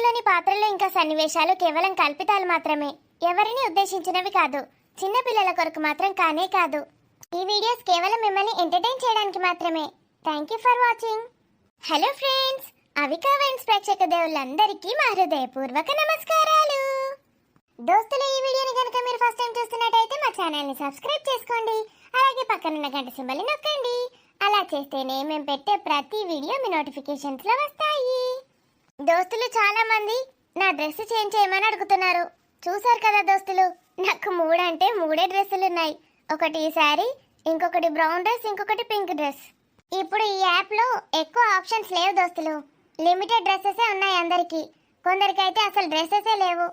సినిమాలోని పాత్రలు ఇంకా సన్నివేశాలు కేవలం కల్పితాలు మాత్రమే, ఎవరిని ఉద్దేశించినవి కాదు. చిన్న పిల్లల కొరకు మాత్రం కానే కాదు. ఈ వీడియోస్ కేవలం మిమ్మల్ని ఎంటర్టైన్ చేయడానికి మాత్రమే. Thank you for watching. Hello friends, Avika wines ప్రేక్షక దేవుళ్ళందరికీ మా హృదయపూర్వక నమస్కారాలు. దోస్తులు, ఈ వీడియోని కనుక మీరు ఫస్ట్ టైం చూస్తున్నట్టయితే మా ఛానల్ని సబ్స్క్రైబ్ చేసుకోండి. అలాగే పక్కనున్న గంట సింబల్ని నొక్కండి. అలా చేస్తేనే మేము పెట్టే ప్రతి వీడియో మీ నోటిఫికేషన్స్లో వస్తాయి. దోస్తులు, చాలా మంది నా డ్రెస్ చేంజ్ చేయమని అడుగుతున్నారు. చూసారు కదా దోస్తులు, నాకు మూడంటే మూడే డ్రెస్సులు ఉన్నాయి. ఒకటి ఈ శారీ, ఇంకొకటి బ్రౌన్ డ్రెస్, ఇంకొకటి పింక్ డ్రెస్. ఇప్పుడు ఈ యాప్లో ఎక్కువ ఆప్షన్స్ లేవు దోస్తులు, లిమిటెడ్ డ్రెస్సెసే ఉన్నాయి అందరికీ. కొందరికైతే అసలు డ్రెస్సెసే లేవు.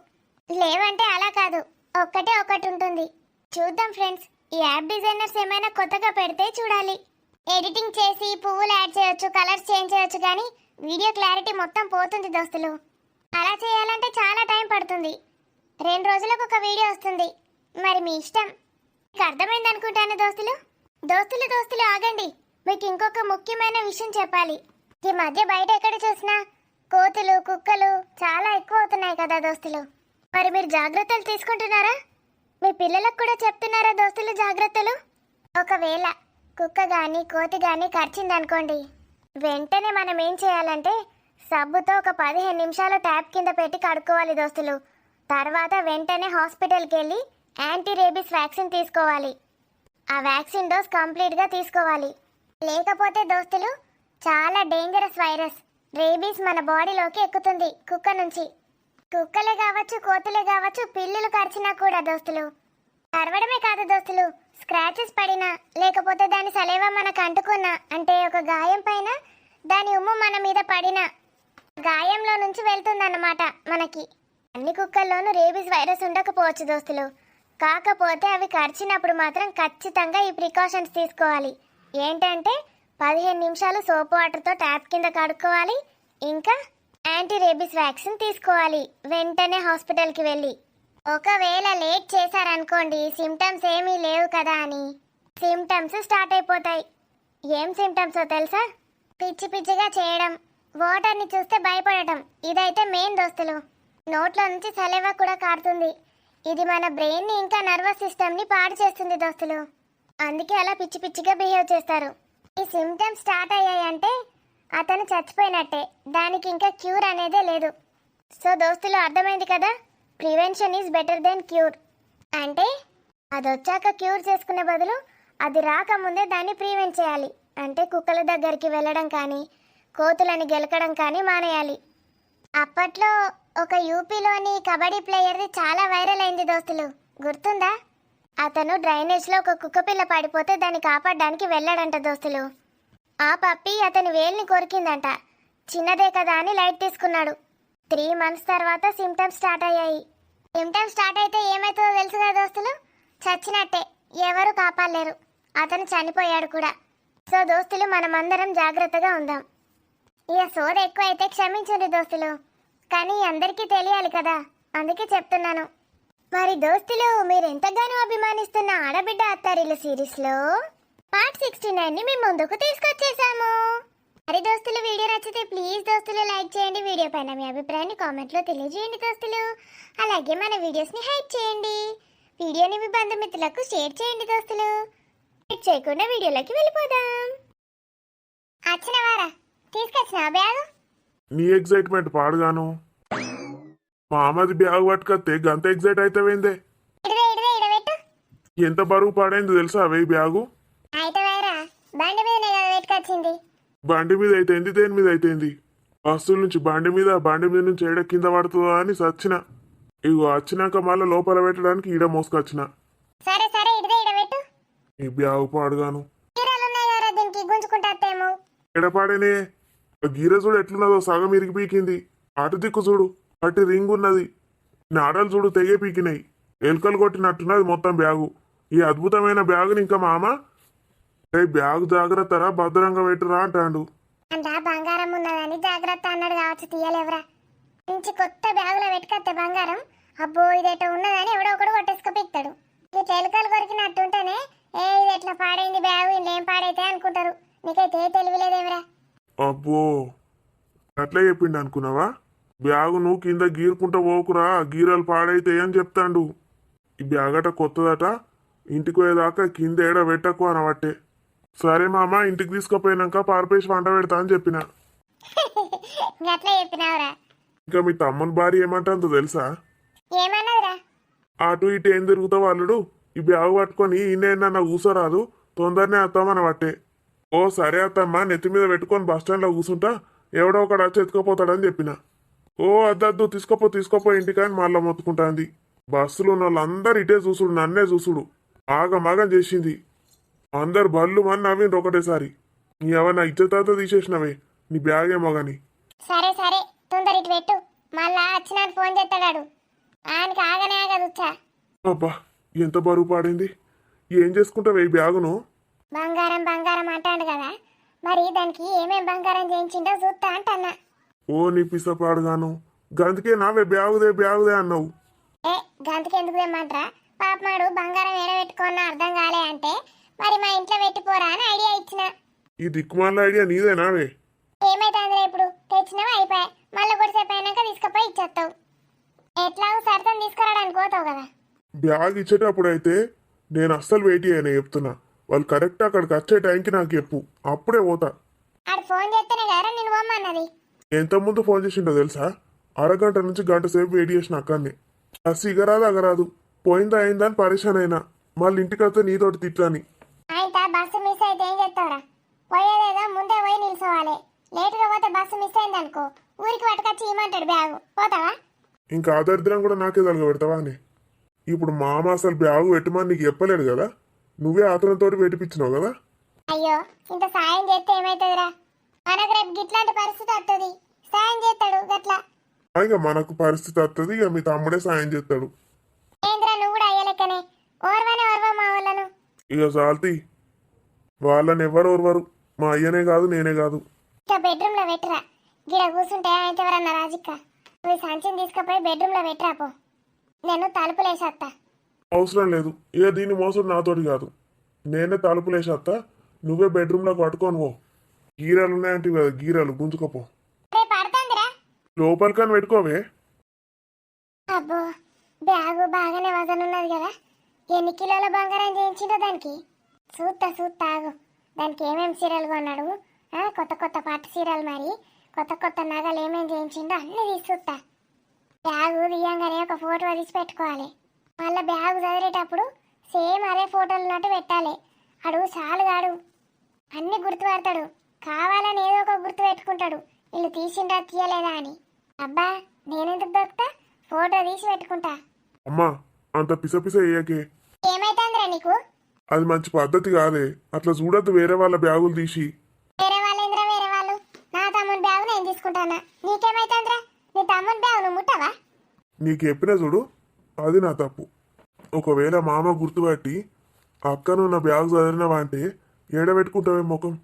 లేవంటే అలా కాదు, ఒక్కటే ఒకటి ఉంటుంది. చూద్దాం ఫ్రెండ్స్, ఈ యాప్ డిజైనర్స్ ఏమైనా కొత్తగా పెడితే చూడాలి. ఎడిటింగ్ చేసి పువ్వులు యాడ్ చేయొచ్చు, కలర్స్ చేంజ్ చేయొచ్చు, కానీ వీడియో క్లారిటీ మొత్తం పోతుంది దోస్తులు. అలా చేయాలంటే చాలా టైం పడుతుంది. 2 రోజులకు ఒక వీడియో వస్తుంది. మరి మీ ఇష్టం. మీకు అర్థమైంది అనుకుంటాను దోస్తులు. దోస్తులు ఆగండి, మీకు ఇంకొక ముఖ్యమైన విషయం చెప్పాలి. ఈ మధ్య బయట ఎక్కడ చూసినా కోతులు, కుక్కలు చాలా ఎక్కువ అవుతున్నాయి కదా దోస్తులు. మరి మీరు జాగ్రత్తలు తీసుకుంటున్నారా? మీ పిల్లలకు కూడా చెప్తున్నారా దోస్తులు జాగ్రత్తలు? ఒకవేళ కుక్క కానీ కోతి కానీ కరిచిందనుకోండి, వెంటనే మనం ఏం చేయాలంటే సబ్బుతో ఒక 15 నిమిషాలు ట్యాప్ కింద పెట్టి కడుక్కోవాలి దోస్తులు. తర్వాత వెంటనే హాస్పిటల్కి వెళ్ళి యాంటీ రేబీస్ వ్యాక్సిన్ తీసుకోవాలి. ఆ వ్యాక్సిన్ డోస్ కంప్లీట్గా తీసుకోవాలి. లేకపోతే దోస్తులు, చాలా డేంజరస్ వైరస్ రేబీస్ మన బాడీలోకి ఎక్కుతుంది కుక్క నుంచి. కుక్కలే కావచ్చు, కోతులే కావచ్చు, పిల్లులు కరిచినా కూడా దోస్తులు. కరవడమే కాదు దోస్తులు, స్క్రాచెస్ పడినా లేకపోతే దాని సలేవా మనకు అంటుకున్నా, అంటే ఒక గాయం పైన దాని ఉమ్ము మన మీద పడినా గాయంలో నుంచి వెళ్తుందన్నమాట మనకి. అన్ని కుక్కల్లోనూ రేబీస్ వైరస్ ఉండకపోవచ్చు దోస్తులు, కాకపోతే అవి కరిచినప్పుడు మాత్రం ఖచ్చితంగా ఈ ప్రికాషన్స్ తీసుకోవాలి. ఏంటంటే 15 నిమిషాలు సోప్ వాటర్తో ట్యాప్ కింద కడుక్కోవాలి, ఇంకా యాంటీ రేబీస్ వ్యాక్సిన్ తీసుకోవాలి వెంటనే హాస్పిటల్కి వెళ్ళి. ఒకవేళ లేట్ చేశారనుకోండి, సిమ్టమ్స్ ఏమీ లేవు కదా అని సిమ్టమ్స్ స్టార్ట్ అయిపోతాయి. ఏం సిమ్టమ్సో తెలుసా? పిచ్చి పిచ్చిగా చేయడం, వాటర్ని చూస్తే భయపడటం. ఇదైతే మెయిన్ దోస్తులు. నోట్లో నుంచి సలేవా కూడా కారుతుంది. ఇది మన బ్రెయిన్ని ఇంకా నర్వస్ సిస్టమ్ని పాడు చేస్తుంది దోస్తులు. అందుకే అలా పిచ్చి పిచ్చిగా బిహేవ్ చేస్తారు. ఈ సిమ్టమ్స్ స్టార్ట్ అయ్యాయంటే అతను చచ్చిపోయినట్టే, దానికి ఇంకా క్యూర్ అనేదే లేదు. సో దోస్తులు, అర్థమైంది కదా, prevention is better than cure. అంటే అది వచ్చాక క్యూర్ చేసుకునే బదులు అది రాకముందే దాన్ని ప్రివెంట్ చేయాలి. అంటే కుక్కల దగ్గరికి వెళ్ళడం కానీ కోతులని గెలకడం కానీ మానేయాలి. అప్పట్లో ఒక యూపీలోని కబడ్డీ ప్లేయర్ది చాలా వైరల్ అయింది దోస్తులు, గుర్తుందా? అతను డ్రైనేజ్లో ఒక కుక్క పిల్ల పడిపోతే దాన్ని కాపాడడానికి వెళ్ళాడంట దోస్తులు. ఆ పప్పి అతని వేలిని కొరికిందంట. చిన్నదే కదా అని లైట్ తీసుకున్నాడు. 3 మంత్స్ తర్వాత సిమ్టమ్స్ స్టార్ట్ అయ్యాయి. సిమ్టమ్స్ స్టార్ట్ అయితే ఏమవుతుందో తెలుసు కదా దోస్తులు, చచ్చినట్టే, ఎవరు కాపాడలేరు. అతను చనిపోయాడు కూడా. సో దోస్తులు, మనమందరం జాగ్రత్తగా ఉందాం. ఇక సోద ఎక్కువ అయితే క్షమించండి దోస్తులు, కానీ అందరికీ తెలియాలి కదా, అందుకే చెప్తున్నాను. మరి దోస్తులు, మీరు ఎంతగానో అభిమానిస్తున్న ఆడబిడ్డ అత్తారిల్లు సిరీస్లో పార్ట్ 69ని మీ ముందుకు తీసుకొచ్చేసాము. మరి దోస్తులు, వీడియో నచ్చితే ప్లీజ్ దోస్తులు లైక్ చేయండి. వీడియో పైన మీ అభిప్రాయాన్ని కామెంట్లో తెలియజేయండి దోస్తులు. అలాగే మన వీడియోస్ని హైప్ చేయండి. వీడియోని మీ బంధుమిత్రులకు షేర్ చేయండి దోస్తులు. హైప్ చేయకుండా వీడియోలోకి వెళ్ళిపోదాం. వచ్చిన వారా తీసుకొచ్చిన బ్యాగ్. నీ ఎగ్జైట్మెంట్ పాడుగాను. మా అమ్మది బ్యాగ్ పట్టుకొస్తే గంత ఎగ్జైట్ అవుతావేందే? ఎంత బరువు పాడైంది తెలుసా అవే బ్యాగు? బండి మీద బండి మీద అయితేంది, దేని మీద అయితేంది, బస్సుల నుంచి బండి మీద నుంచి ఏడ కింద పడుతుందా అని సచ్చిన. ఇగో వచ్చినాక మళ్ళీ లోపల పెట్టడానికి ఈడ మోసుకొచ్చిన. ఈ బ్యాగు పాడుగాను. ఎడ పాడేనే, గీర చూడు ఎట్లున్నదో, సగం ఇరిగి పీకింది. అటు దిక్కు చూడు, అటు రింగ్ ఉన్నది. నాడలు చూడు తెగే పీకినాయి. ఎలుకలు కొట్టినట్టున్నది మొత్తం బ్యాగు. ఈ అద్భుతమైన బ్యాగుని ఇంకా మామ బ్యాగు జాగ్రత్తరా, భద్రంగా పెట్టురా అంటాడు. అంటే బంగారం ఉన్నదని జాగ్రత్త అన్నాడు కావచ్చు, తీయలేవరా. మంచి కొత్త బ్యాగులో పెట్టుకొస్తే బంగారం, అబ్బో ఇదేటో ఉన్నదని ఎవడో ఒకడు కొట్టేసుకుపిస్తాడు. ఈ ఎలుకలు కొరికినట్టుంటేనే ఇది ఎట్లా పాడైంది బ్యాగు, ఇంకేం పాడైతే అనుకుంటారు. నీకైతే తెలివిలేదేవరా. అబ్బో అట్లా చెప్పిండు అనుకున్నావా? బ్యాగును కింద గీరుకుంటా పోకురా, గీరలు పాడైతాయి అని చెప్తాండు. ఈ బ్యాగ్ అట కొత్తదట, ఇంటికి పోయేదాకా కింద ఏడ పెట్టకు అనబట్టే. సరే మామ, ఇంటికి తీసుకుపోయినాక పారిపేసి వంట పెడతా అని చెప్పిన. గట్లా చెప్పినావురా? ఇంకా మీ తమ్మని భార్య ఏమంటుందో తెలుసా? ఏమన్నదిరా? అటు ఇటు ఏం తిరుగుతావు అల్లుడు, ఈ బ్యాగ్ పట్టుకొని ఈయన కూసోరాదు, తొందరనే వస్తామని పట్టే. ఓ సరే అత్తమ్మ, నెత్తి మీద పెట్టుకొని బస్టాండ్లో కూర్చుంటా, ఎవడో ఒకడు వచ్చి ఎత్తుకపోతాడని చెప్పిన. ఓ అద్దద్దు, తీసుకోపో ఇంటికాని మళ్ళా మొత్తుకుంటాంది. బస్సులో ఉన్న వాళ్ళందరూ ఇటే చూసుడు, నన్నే చూసుడు. ఆగమాగం చేసింది. అందరు బళ్ళు మని నవ్విండ్రు ఒకటేసారి. నీ ఎవరన్నా ఇచ్చేతాతో తీసేసినవే, నీ బ్యాగ్ ఏమో గాని. సరే సరే, తొందర ఇటు పెట్టు, మళ్ళా వచ్చినాడు ఫోన్ చేస్తాడాడు. ఆయనకి ఆగనే ఆగదుచ్చా. అబ్బా, ఎంత బరువు పాడింది. ఏం చేసుకుంటావే ఈ బ్యాగును? బంగారం బంగారం అంటాడు కదా, మరి దానికి ఏమేం బంగారం చేయించిండో చూస్తా అంటన్నా. ఓ నీ పిసపాడుగాను, గందుకే నావే బ్యాగుదే అన్నావు. ఏ గంతకి ఎందుకు తెమ్మంటరా? పాపమాడు బంగారం ఏడబెట్టుకున్నా అర్థం కాలే అంటే మరి మా ఇంట్లో పెట్టిపోరా అని ఐడియా ఇచ్చిన. ఈ దిక్కుమాల ఐడియా నీదేనావే? ఏమైతే ఇప్పుడు తెచ్చినావా, అయిపోయా. మళ్ళీ కొద్దిసేపు అయినాక తీసుకుపోయి ఇచ్చేస్తావు. ఎట్లాగో సరితం తీసుకురావడానికి పోతావు కదా. బ్యాగ్ ఇచ్చేటప్పుడు అయితే నేను అస్సలు వెయిట్ చేయను చెప్తున్నా. వాళ్ళు కరెక్ట్ అక్కడికి వచ్చే టైంకి నాకు చెప్పు, అప్పుడే పోతా. ఆడు ఫోన్ చేస్తేనే కదా నేను పోమన్నది. ఎంత ముందు ఫోన్ చేసిండో తెలుసా? అరగంట నుంచి గంట సేపు వెయిట్ చేసిన అక్కడనే. అది సిగరాదు అగరాదు, పోయిందా అయిందా అని పరేషాన్ అయినా. మళ్ళీ ఇంటికి వస్తే నీతోటి తిట్లని. ఆయన బస్సు మిస్ అయితే ఏం చేస్తావురా? పోయేదేదో ముందే పోయి నిల్చోవాలి. లేటుగా పోతే బస్సు మిస్ అయింది అనుకో, ఊరికి పట్టుకొచ్చి ఇమ్మంటాడు బ్యాగు. పోతావా? ఇంకా ఆదరిద్రం కూడా నాకే తలగబెడతావా అని. ఇప్పుడు మామ అసలు బ్యాగు పెట్టమని నీకు చెప్పలేడు కదా, నువ్వే ఆతనంతో పెట్టిపించినావు కదా. అయ్యో, ఇంత సాయం చేస్తే ఏమైతుందిరా? మనకు రేపు గిట్లాంటి పరిస్థితి వస్తుంది, సాయం చేస్తాడు గట్లా. ఇక మనకు పరిస్థితి వస్తుంది, ఇక మీ తమ్ముడే సాయం చేస్తాడు. ఏంద్రా నువ్వు కూడా అయ్యలెక్కనే ఓర్వా మా వాళ్ళను. ఇక సాల్తీ, వాళ్ళని ఎవరు ఓర్వరు, మా అయ్యనే కాదు నేనే కాదు. ఇక బెడ్రూమ్ లో పెట్టరా, గిడ కూర్చుంటే అయితే ఎవరన్నా రాజిక్క. నువ్వు సంచిని తీసుకుపోయి బెడ్రూమ్ లో పెట్టరా పో, నేను తలుపులేసేస్తా. అవసరం లేదు, ఇక దీన్ని మోసం నాతోటి కాదు, నేనే తలుపులేసేస్తా. నువ్వే బెడ్రూమ్లోకి పట్టుకొని పో. గీరాలు ఉన్నాయంటే కదా, గీరాలు గుంజుకోపో. రేపు పడుతుందిరా. లోపలికని పెట్టుకోవే. అబ్బో, బ్యాగు బాగానే వజన్ ఉన్నది కదా. ఎన్ని కిలోల బంగారం చేయించిండో దానికి. చూస్తా ఆగు, దానికి ఏమేమి చీరలు కొన్నాడు, కొత్త కొత్త పట్టు చీరలు, మరి కొత్త కొత్త నగలు ఏమేమి చేయించిండో అన్నీ తీసుకుంటా. బ్యాగు తీయంగానే ఒక ఫోటో తీసి పెట్టుకోవాలి. మళ్ళీ బ్యాగు చదివేటప్పుడు సేమ్ అదే ఫోటోలు ఉన్నట్టు పెట్టాలి. అడుగు చాలుగాడు, అన్ని గుర్తుపడతాడు. కావాలని ఏదో ఒక గుర్తు పెట్టుకుంటాడు, వీళ్ళు తీసిండ్రా తీయలేదా అని. అబ్బా, నేనెందుకు దొరుకుతా, ఫోటో తీసి పెట్టుకుంటా. అమ్మా, అంత పిసపిస వేయకే. ఏమైతుందిరా నీకు? అది మంచి పద్ధతి కాదే, అట్లా చూడద్దు వేరే వాళ్ళ బ్యాగులు తీసి. వేరే వాళ్ళేంద్రా వేరే వాళ్ళు? నా తమ్ముని బ్యాగు నేను తీసుకుంటానా, నీకేమైతుందిరా? నీ తమ్ముని బ్యాగు నువ్వు ముట్టవా? నీకు చెప్పినా చూడు, అది నా తప్పు. ఒకవేళ మామ గుర్తుపట్టి అక్కను నా బ్యాగ్ చదివినవా అంటే ఏడబెట్టుకుంటావే ముఖం,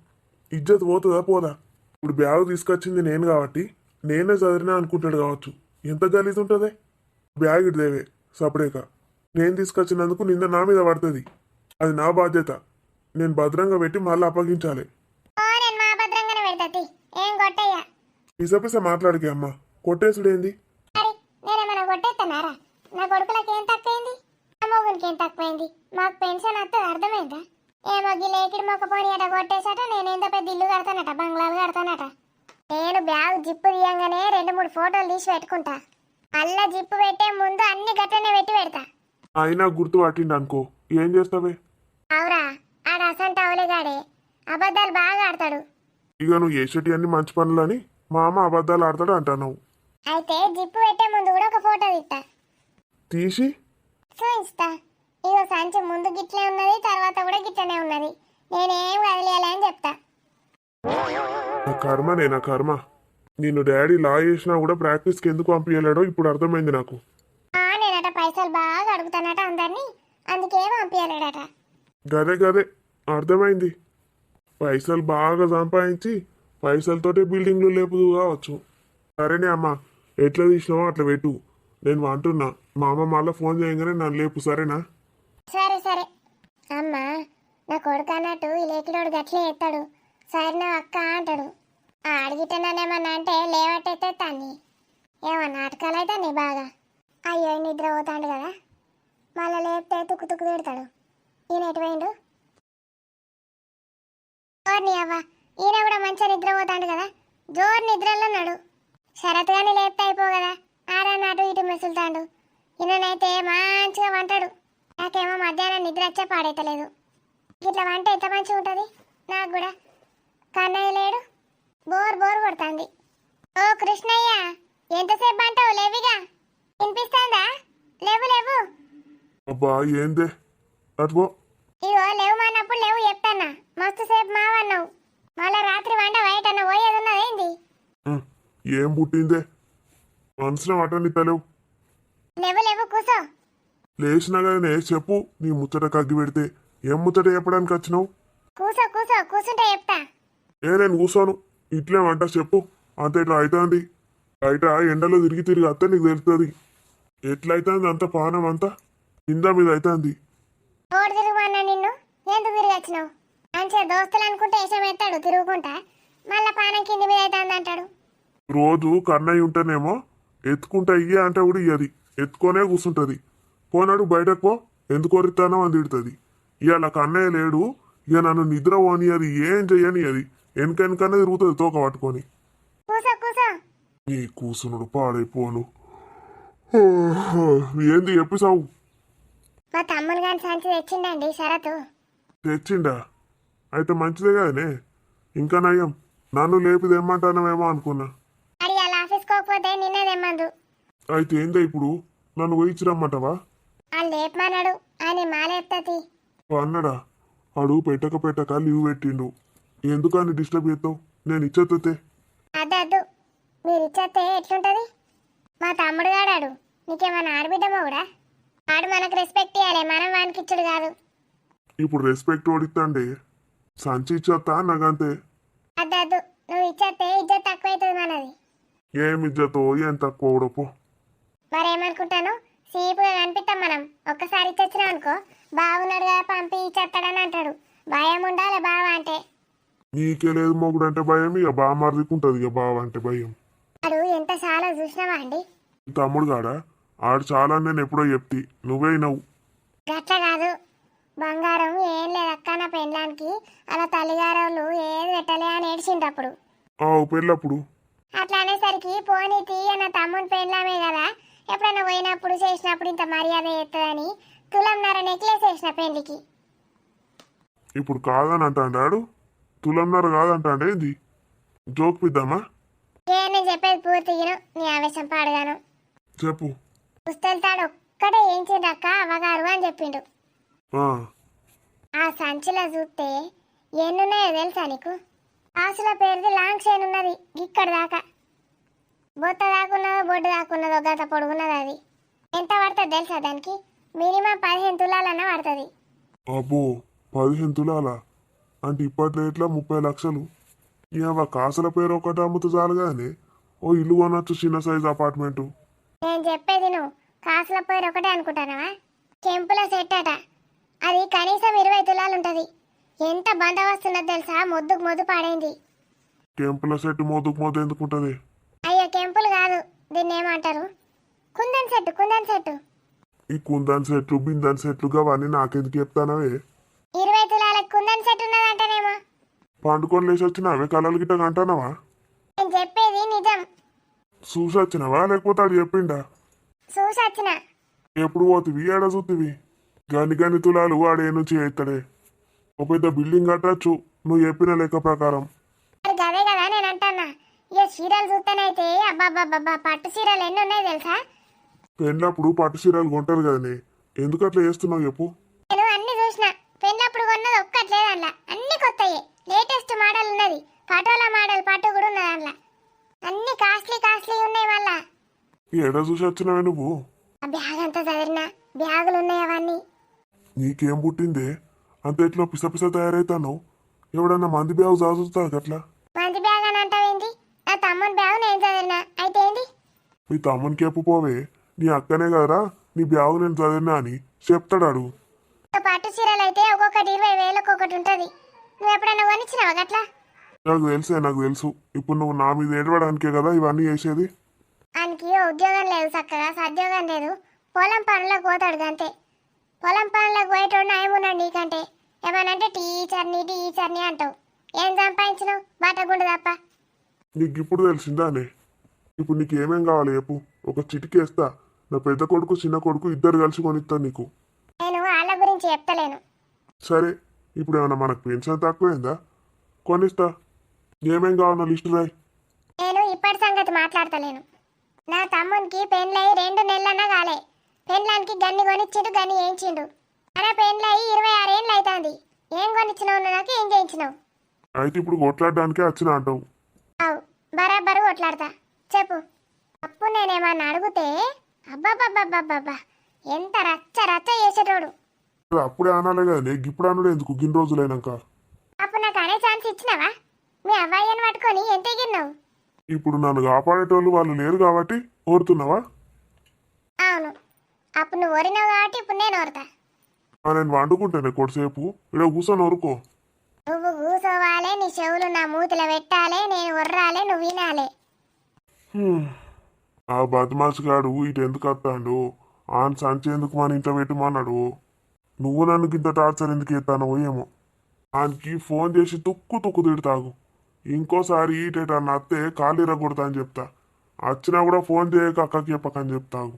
ఇజ్జత్ పోతుందా పోదా? ఇప్పుడు బ్యాగ్ తీసుకొచ్చింది నేను కాబట్టి నేనే చదివినా అనుకుంటాడు కావచ్చు. ఎంత గలీజ్ ఉంటుందే. బ్యాగ్ ఇటుదేవే సపరేక. నేను తీసుకొచ్చినందుకు నింద నా మీద పడుతుంది, అది నా బాధ్యత. నేను భద్రంగా పెట్టి మళ్ళీ అప్పగించాలి. నేను మా భద్రంగానే పెడతా, ఏం కొట్టయ్యా. పిసపిస మాట్లాడికే అమ్మా, కొట్టేసుడేంది? మరి నేనేమన్నా కొట్టేస్తానారా? నా కొడుకులకు ఏం తక్కువైంది, నా మొగునికి ఏం తక్కువైంది? మాకు పెన్షన్ వస్తుంది, అర్థమైందా? ఏమో గిలేకిడి మొక్క పోనీ అట కొట్టేసట, నేనేందో పెద్ద ఇల్లు కడతానట, బంగ్లాలు కడతానట. నేను బ్యాగ్ జిప్పు తీయంగానే 2-3 ఫోటోలు తీసి పెట్టుకుంటా. అల్లా జిప్పు పెట్టే ముందు అన్ని గట్లనే పెట్టి పెడతా. అయినా గుర్తు పట్టిండు అనుకో, ఏం చేస్తావే? అవురా, ఆడ అసంట అవలేగాడే అబద్ధాలు బాగా ఆడతాడు. ఇక నువ్వు చేసేటి అన్ని మంచి పనులని మా అమ్మ అబద్ధాలు ఆడతాడు అంటున్నావు. అయితే జిప్పు పెట్టే ముందు కూడా ఒక ఫోటో తీస్తా, తీసి చూపిస్తా. ఇగో సంచి ముందు గిట్లే ఉన్నది, తర్వాత కూడా గిట్లనే ఉన్నది, నేనేం వదిలేయాలి అని చెప్తా. నా కర్మ. నిన్ను డాడీ లా చేసినా కూడా ప్రాక్టీస్కి ఎందుకు పంపించలేడో ఇప్పుడు అర్థమైంది నాకు. నేనట పైసలు బాగా అడుగుతానట అందరినీ, అందుకే పంపించలేడట. గదే అర్థమైంది. పైసలు బాగా సంపాదించి పైసలతోటే బిల్డింగ్లు లేపుదు కావచ్చు. సరేనే అమ్మా, ఎట్లా తీసినావో అట్లా పెట్టు. నేను అంటున్నా, మా అమ్మ మళ్ళీ ఫోన్ చేయగానే నన్ను లేపు, సరేనా? సరే అమ్మా, నా కొడుకు అన్నట్టు ఈ లేకినోడు గట్లే ఎత్తాడు, సరే నా అక్క అంటాడు. అడిగితే నన్నేమన్నా అంటే లేవట్టయితే తాన్ని. ఏమో నాటకాలు అయితే నీ బాగా. అయ్యో నిద్ర పోతాడు కదా, మళ్ళీ లేపితే తుక్కు తుక్కు తిడతాడు. ఈయన ఎటు పోయిండు? ఓర్ని అవ్వ, ఈయన కూడా మంచిగా నిద్రపోతాడు కదా, జోరు నిద్రలో ఉన్నాడు. శరత్ గాని లేపితే అయిపో కదా, ఆరాన్ని అటు ఇటు మెసులుతాడు. ఈయననైతే మంచిగా వంటాడు. నాకేమో మధ్యాహ్నం నిద్ర వచ్చే పాడైతలేదు. ఇట్లా వంట ఎంత మంచిగా ఉంటుంది నాకు కూడా. కన్నయ్య లేడు, బోర్ బోర్ కొడుతుంది. ఓ కృష్ణయ్య, ఎంతసేపు అంటావు? లేవిగా, వినిపిస్తుందా? లేవు లేవు. అబ్బా ఏందే అటుపో. ఇగో లేవు అన్నప్పుడు లేవు చెప్తానా. మస్తు సేపు మావన్నావు, మళ్ళా రాత్రి వంట బయటన్నా పోయేది ఉన్నదేంది? ఏం పుట్టిందే మనసులో అటని తలేవు. లేవు లేవు, కూసో. లేచినా కదనే చెప్పు, నీ ముచ్చట కగ్గి పెడితే ఏం ముచ్చట చెప్పడానికి వచ్చినావు? కూసో కూసో, కూసుంటే చెప్తా. నేను కూర్చోను, ఇట్లేమంట చెప్పు. అంత ఇట్లా అవుతుంది బయట ఎండలో తిరిగి తిరిగి అత్తే నీకు తెలుస్తుంది ఎట్లయితుంది. అంత పానం అంతా కింద మీద అవుతుంది. రోడ్డు తిరుగుమన్నా నిన్ను, ఎందుకు తిరిగి వచ్చినావు? మంచిగా దోస్తులు అనుకుంటే వేషం ఎత్తాడు తిరుగుకుంటా, మళ్ళా పానం కింది మీద అవుతుంది అంటాడు. రోజు కన్నయ్య ఉంటేనేమో ఎత్తుకుంటా ఇయ్య అంటే కూడా ఇయ్యది, ఎత్తుకొనే కూర్చుంటుంది. పోనాడు బయటకు పో, ఎందుకు కొరిస్తానో అని తిడుతుంది. ఇవాళ కన్నయ్య లేడు, ఇక నన్ను నిద్ర పోనియది, ఏం చెయ్యని అది వెనకనే తిరుగుతుంది తోక పట్టుకొని. కూసో కూసో. నీ కూసునుడు పాడైపోను. ఏంది చెప్పిసావు? మా తమ్ముడు గాని సంచి తెచ్చిండండి శరతు. తెచ్చిండా? అయితే మంచిదే కదనే. ఇంకా నయం, నన్ను లేపి తెమ్మంటానమేమో అనుకున్నా. అడి అలా ఆఫీస్కి పోకపోతే నిన్నే తెమ్మందు. అయితే ఏందా ఇప్పుడు నన్ను పోయిచ్చి రమ్మంటావా? వాళ్ళు లేపమన్నాడు, ఆయన మాలేపుతుంది. అన్నడా? ఆడు పెట్టక లీవ్ పెట్టిండు. ఎందుకని డిస్టర్బ్ చేస్తావు? నేను ఇచ్చేస్తే. అద్దద్దు, మీరు ఇచ్చేస్తే ఎట్లుంటది? మా తమ్ముడు గాడాడు, నీకేమన్నా ఆడబిడ్డమో కూడా. ఆడు మనకు రెస్పెక్ట్ ఇవ్వాలి, మనం వానికి ఇచ్చుడు కాదు. ఇప్పుడు రెస్పెక్ట్ ఓడిస్తాండే, సంచి ఇచ్చేస్తా నాకంతే. అద్దద్దు, నువ్వు ఇచ్చేస్తే ఇజ్జత్ తక్కువైతుంది మనది. ఏం ఇజ్జతో ఏం తక్కువ ఓడపో. మరేమనుకుంటాను, సీపుగా కనిపిస్తాం మనం. ఒక్కసారి ఇచ్చొచ్చినాం అనుకో, బాగున్నాడు కదా పంపి ఇచ్చేస్తాడని అంటాడు. భయం ఉండాలి బావ అంటే. నీకే లేదు మొగుడు అంటే భయం, ఇక బాగా మరదికుంటుంది ఇక బావ అంటే భయం. ఆడు ఎంత చాలా చూసినావా అండి? తమ్ముడు కాడా? ఆడు చాలా నేను ఎప్పుడో చెప్తి, నువ్వే నవ్వు. గట్ల కాదు, బంగారం ఏం లేదక్క నా పెళ్ళానికి, అలా తల్లిగారోళ్ళు ఏది పెట్టలే అని ఏడ్చిండ్రు అప్పుడు. పెళ్ళప్పుడు అట్లా అనేసరికి పోనీ తీయ నా తమ్ముని పెళ్ళామే కదా, ఎప్పుడైనా పోయినప్పుడు చేసినప్పుడు ఇంత మర్యాద చేస్తుందని తులంన్నర నెక్లెస్ వేసిన పెళ్లికి. ఇప్పుడు కాదని అంటాడు, తులంన్నర కాదంటాండే. ఏంది జోక్ పిద్దామా? నేను చెప్పేది పూర్తిగాను, నీ ఆవేశం పాడగాను. చెప్పు. పుస్తెళ్తాడు ఒక్కటే ఏంచిండ్రక్క అవ్వగారు అని చెప్పిండు. ఆ ఆ సంచిలో చూస్తే ఎన్నున్నాయో తెలుసా నీకు? ఆసుల పేరుది లాంగ్ చైన్ ఉన్నది ఇక్కడ దాకా. బొత్త దాకున్నదో బొడ్డు దాకున్నదో గత పొడుగున్నది. అది ఎంత పడుతుంది తెలుసా? దానికి మినిమం 15 తులాలన్నా పడుతుంది. అబ్బో, 15 తులాలా? అంటే ఇప్పటి రేట్ల 30 లక్షలు. ఇవ కాసుల పేరు ఒకటి అమ్ముతూ చాలు కానీ ఓ ఇల్లు కొనొచ్చు, చిన్న సైజ్ అపార్ట్మెంటు. నేను చెప్పేది నువ్వు కాసుల పేరు ఒకటే అనుకుంటానవా? కెంపుల సెట్ అట, అది కనీసం 20 తులాలు ఉంటుంది. ఎంత బందోబస్తున్నది తెలుసా? మొద్దుకు మొద్దు పాడైంది. టెంపుల్ సెట్ మోదుకు ఎందుకుంటది? అయ్యో కెంపులు కాదు, దీన్ని ఏమంటారు? Kundan set, kundan set. ఈ కుందన్ సెట్లు బిందన్ సెట్లు అవన్నీ నాకెందుకు చెప్తానవే? 20 తులాలకు కుందన్ సెట్ ఉన్నదంటేనేమో. పండుకొని లేచి వచ్చినావే కలలు గిట్ట అంటానవా? నేను చెప్పేది నిజం. చూసి వచ్చినావా లేకపోతే ఆడు చెప్పిండా? చూసి వచ్చిన. ఎప్పుడు పోతివి, ఏడ చూతివి? గని తులాలు వాడు ఏ నుంచి చేస్తాడే? ఒక పెద్ద బిల్డింగ్ కట్టచ్చు నువ్వు చెప్పిన లెక్క ప్రకారం. మరి గదే కదా నేను అంటానా. ఇక చీరలు చూస్తేనైతే అబ్బాబ్బాబ్బా పట్టు చీరలు ఎన్ని ఉన్నాయి తెలుసా? పెళ్ళప్పుడు పట్టు చీరలు కొంటారు కదనే, ఎందుకు అట్లా చేస్తున్నావు చెప్పు? నేను అన్ని చూసిన, పెళ్ళప్పుడు కొన్నది ఒక్కట్లేదు అందులో, అన్ని కొత్తయే. లేటెస్ట్ మోడల్ ఉన్నది, పటోలా మోడల్ పట్టు కూడా ఉన్నది అందులో. అన్ని కాస్ట్లీ కాస్ట్లీ ఉన్నాయి. మళ్ళా ఏడ చూసి వచ్చినావే నువ్వు? ఆ బ్యాగ్ అంతా చదివిన, బ్యాగులు ఉన్నాయి అవన్నీ. నీకేం పుట్టిందే అంత ఎట్లా పిస తయారైతాను? ఎవడన్నా మంది బ్యాగు చదువుతారు అట్లా? మంచి బ్యాగ్ అని అంటావేంటి? నా తమ్ముని బ్యాగ్ నేను చదివిన, అయితే ఏంటి? మీ తమ్మునికి పోవే, నీ అక్కనే కదరా నీ బ్యాగు నేను చదివినా అని చెప్తాడాడు. పట్టు చీరలు అయితే ఒక్కొక్కటి 20,000 ఒకటి ఉంటుంది. నువ్వు ఎప్పుడైనా కొనిచ్చినావా గట్లా? నాకు తెలుసు. ఇప్పుడు నువ్వు నా మీద ఏడవడానికే కదా ఇవన్నీ చేసేది. ఆయనకి ఉద్యోగం లేదు, చక్కగా సద్యోగం లేదు, పొలం పనులకు పోతాడు అంతే. పొలం పనులకు పోయేటోడు నయమున్నాడు నీకంటే. ఏమనంటే టీచర్ని అంటావు. ఏం సంపాదించినావు? బట్టగుండు తప్ప. నీకు ఇప్పుడు తెలిసిందానే? ఇప్పుడు నీకు ఏమేం కావాలి చెప్పు, ఒక చిటికేస్తా. నా పెద్ద కొడుకు చిన్న కొడుకు ఇద్దరు కలిసి కొనిస్తాను నీకు. నేను వాళ్ళ గురించి చెప్తలేను. సరే, ఇప్పుడు ఏమన్నా మనకు పెన్షన్ తక్కువైందా? కొనిస్తా. ఏమేం కావాలో లిస్టు రాయి. నేను ఇప్పటి సంగతి మాట్లాడతలేను. నా తమ్మునికి పెండ్లై 2 నెలలన్నా కాలే. పెండ్లానికి గన్ని కొనిచ్చిండు, గన్ని వేయించిండు. మన పెండ్లై 26 ఏళ్ళు అవుతుంది. ఏం కొనిచ్చినావు నువ్వు? నాకు ఏం చేయించినావు? అయితే ఇప్పుడు కొట్లాడడానికే వచ్చిన అంటావు. అవు, బరాబరు కొట్లాడతా. చెప్పు. అప్పు నేనేమన్నా అడిగితే అబ్బాబ్బాబ్బాబ్బా ఎంత రచ్చ రచ్చ చేసేటోడు. అప్పుడే అనాలే కదా, నీకు ఇప్పుడు అనుడు ఎందుకు గిన్ని రోజులైనాక? అప్పుడు నాకు అనే ఛాన్స్ ఇచ్చినావా? మీ అబ్బాయిని పట్టుకొని ఎంత ఎగిరినావు? ఇప్పుడు నన్ను కాపాడేటోళ్ళు వాళ్ళు లేరు కాబట్టి ఓరుతున్నావా? అవును, అప్పుడు నువ్వు ఓరినావు కాబట్టి ఇప్పుడు నేను ఓరుతా. నేను వండుకుంటానే కొద్దిసేపు, ఇక్కడ కూర్చొని ఊరుకో. నువ్వు కూసోవాలే, నీ చెవులు నా మూతిలో పెట్టాలే, నేను ఉర్రాలే, నువ్వు వినాలే. ఆ బద్మాసుగాడు ఇటు ఎందుకు వస్తాడు? ఆన్ సంచేందుకు మన ఇంట్లో పెట్టుమన్నాడు. నువ్వు నన్ను గింత టార్చర్ ఎందుకు ఎత్తానో ఏమో. ఆయనకి ఫోన్ చేసి తుక్కు తిడతాగు. ఇంకోసారి ఈటేటన్నా అత్తే కాలు కొడతా అని చెప్తా. వచ్చినా కూడా ఫోన్ చేయక అక్కకి చెప్పకని చెప్తాగు.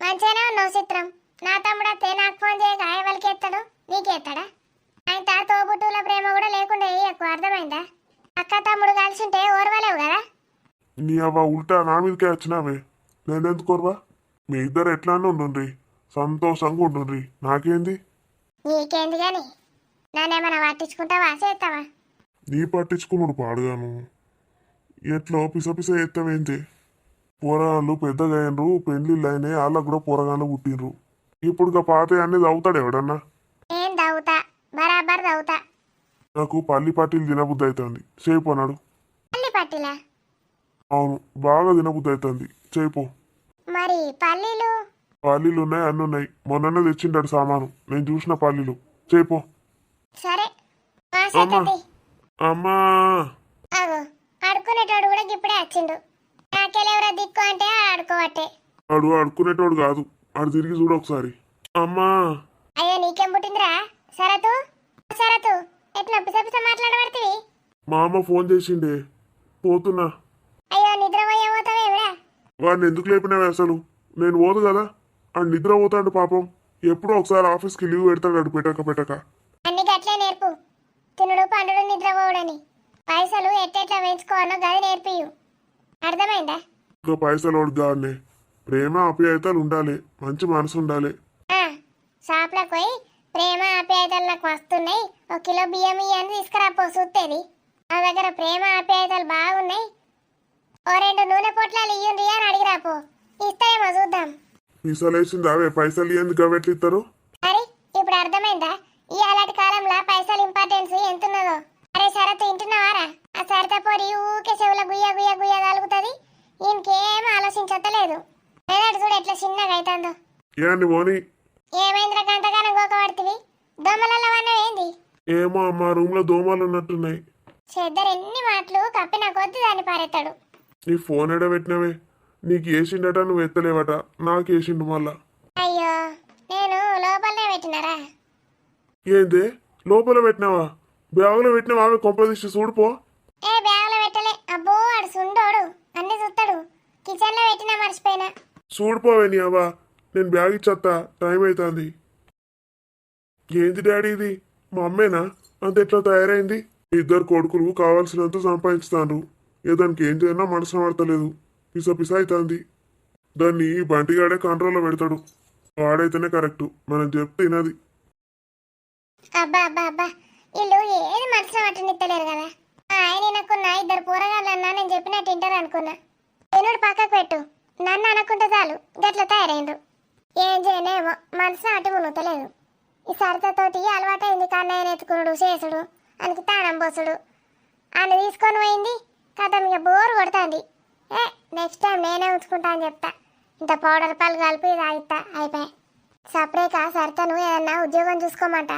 మంచిగానే ఉన్నావు చిత్రం. నా తమ్ముడు అత్తే నాకు ఫోన్ చేయక ఎవరికి ఎత్తాడు? నీకెత్తాడా? ఆయన తోబుట్టుల ప్రేమ కూడా లేకుండా ఎక్కువ, అర్థమైందా? అక్క తమ్ముడు కలిసి ఉంటే ఓర్వలేవు కదా. నీ అవ్వ ఉల్టా నా మీదకే వచ్చినావే. నేనెందుకు కోరవా? మీ ఇద్దరు ఎట్లానే ఉండుండ్రి, సంతోషంగా ఉండుండ్రి. నాకేంది? నీకేంది గాని? నన్నేమన్నా పట్టించుకుంటావా, చేస్తావా? నీ పట్టించుకున్నాడు పాడుగాను. ఎట్లో పిసపిస ఎత్తవేంది? పోరగాళ్ళు పెద్దగా అయినరు, పెళ్ళిళ్ళు అయినాయి, వాళ్ళకు కూడా పోరగాళ్ళు పుట్టినరు. ఇప్పుడు పాత అనేది అవుతాడు ఎవడన్నా? నేను దవ్వుతా, బరాబర్ దవ్వుతా. నాకు పల్లి పట్టీలు తినబుద్ధి అవుతుంది, చేయిపోనాడు. పల్లి పట్టిలా? అవును, బాగా తినబుద్ధి అవుతుంది, చేయిపో. మరి పల్లీలు? పల్లీలు ఉన్నాయి, అన్నీ ఉన్నాయి. మొన్ననే తెచ్చిండాడు సామాను, నేను చూసిన పల్లీలు. చేయిపో. సరే. అమ్మా అమ్మా అగో, ఆడుకునేటోడు కూడా ఇప్పుడే వచ్చిండు. నాకెళ్ళెవరా దిక్కు అంటే ఆడుకోవట్టే. ఆడు ఆడుకునేటోడు కాదు, ఆడు తిరిగి చూడు ఒకసారి. అమ్మా. అయ్యో, నీకేం పుట్టిందిరా? సరతు ఎట్లా పిసపిస మాట్లాడబడుతుంది? మా అమ్మ ఫోన్ చేసిండే, పోతున్నా. అయ్యో, నిద్రపోయే పోతావేమిరా? వాడిని ఎందుకు లేపినావే అసలు? నేను పోదు కదా, ఆడు నిద్ర పోతాడు పాపం. ఎప్పుడో ఒకసారి ఆఫీస్కి లీవ్ పెడతాడు పెట్టక. అన్ని గట్లే నేర్పు. తినుడు పండుడు నిద్రపోవడని. పైసలు ఎట్టెట్లా వేయించుకోవాలో గది నేర్పియు. అర్థమైందా? ఇంకా పైసలు ఒడిగానే ప్రేమ ఆప్యాయతలు ఉండాలి, మంచి మనసు ఉండాలి. షాప్లకు పోయి ప్రేమ ఆప్యాయతలు నాకు వస్తున్నాయి, 1 కిలో బియ్యం ఇయ్యని తీసుకురాపో చూస్తేది. నా దగ్గర ప్రేమ ఆప్యాయతలు బాగున్నాయి, ఓ 2 నూనె పొట్లాలు ఇయ్యండి అని అడిగిరాపో. ఇస్తాయేమో చూద్దాం. పీసలేసింది అవే పైసలు ఎందుకు గవెట్లు ఇస్తారు? మరి ఇప్పుడు అర్థమైందా ఈ అలాంటి కాలంలో పైసలు ఇంపార్టెన్స్ ఎంతున్నదో? అరే శరత్, ఇంటున్నావారా? ఆ సరిత పొడి ఊకే చెవుల గుయ్య తలుగుతుంది. ఈయనకేం ఆలోచించలేదు. మెదడు చూడు ఎట్లా చిన్నగా అవుతుందో. ఏంది మోని? ఏమైందిరా గంటగానం గోకబడుతుంది? దోమలలో అన్నవేంది? ఏమో అమ్మా, రూమ్ లో దోమలు ఉన్నట్టున్నాయి. చెద్దరు ఎన్ని మాటలు కప్పిన కొద్ది దాన్ని పారెత్తాడు. నీ ఫోన్ ఎడబెట్టినవే? నీకు వేసిండట, నువ్వు ఎత్తలేవట, నాకు వేసిండు మళ్ళా. అయ్యో, నేను లోపలనే పెట్టినారా? ఏంది లోపల పెట్టినావా? బ్యాగులో పెట్టినావా? ఆమె కొంపదీసి చూడిపో. ఏ బ్యాగులో పెట్టలే అబ్బో, ఆడు సుండోడు అన్ని చూస్తాడు. కిచెన్ లో పెట్టినా మర్చిపోయినా. చూడిపోవే నీ అవ్వ, నేను బ్యాగ్ ఇచ్చేస్తా, టైం అవుతుంది. ఏంది డాడీ ఇది? మా అమ్మేనా అంత ఎట్లా తయారైంది? ఇద్దరు కొడుకులు కావాల్సినంత సంపాదించుతాను, దానికి ఏం చేయనా మనసు పడతలేదు, పిస అవుతుంది. దాన్ని బంటిగాడే కంట్రోల్లో పెడతాడు, వాడైతేనే కరెక్ట్, మనం చెప్తే వినది. అబ్బా ఇల్లు ఏది మనసులో పట్టనిత్తలేరు కదా. ఆయన నాకున్న 2 పోరగాళ్ళన్నా నేను చెప్పినట్టు వింటారు అనుకున్నా. తినుడు పక్కకు పెట్టు, నన్ను అనకుంటే చాలు గట్ల తయారైండ్రు. ఏం చేయనేమో మనసు అటు మునుతలేదు. ఈ సరితతోటి అలవాటైంది కన్నయ్యని ఎత్తుకునుడు చేసుడు, ఆయనకి తాళం పోసుడు. ఆయన తీసుకొని పోయింది కథ, ఇక బోరు కొడుతుంది. నెక్స్ట్ టైం నేనే ఉంచుకుంటా అని చెప్తా. ఇంత పౌడర్ పాలు కలిపి తాగిస్తా, అయిపోయి. సపరేక సరితను ఏదన్నా ఉద్యోగం చూసుకోమంట.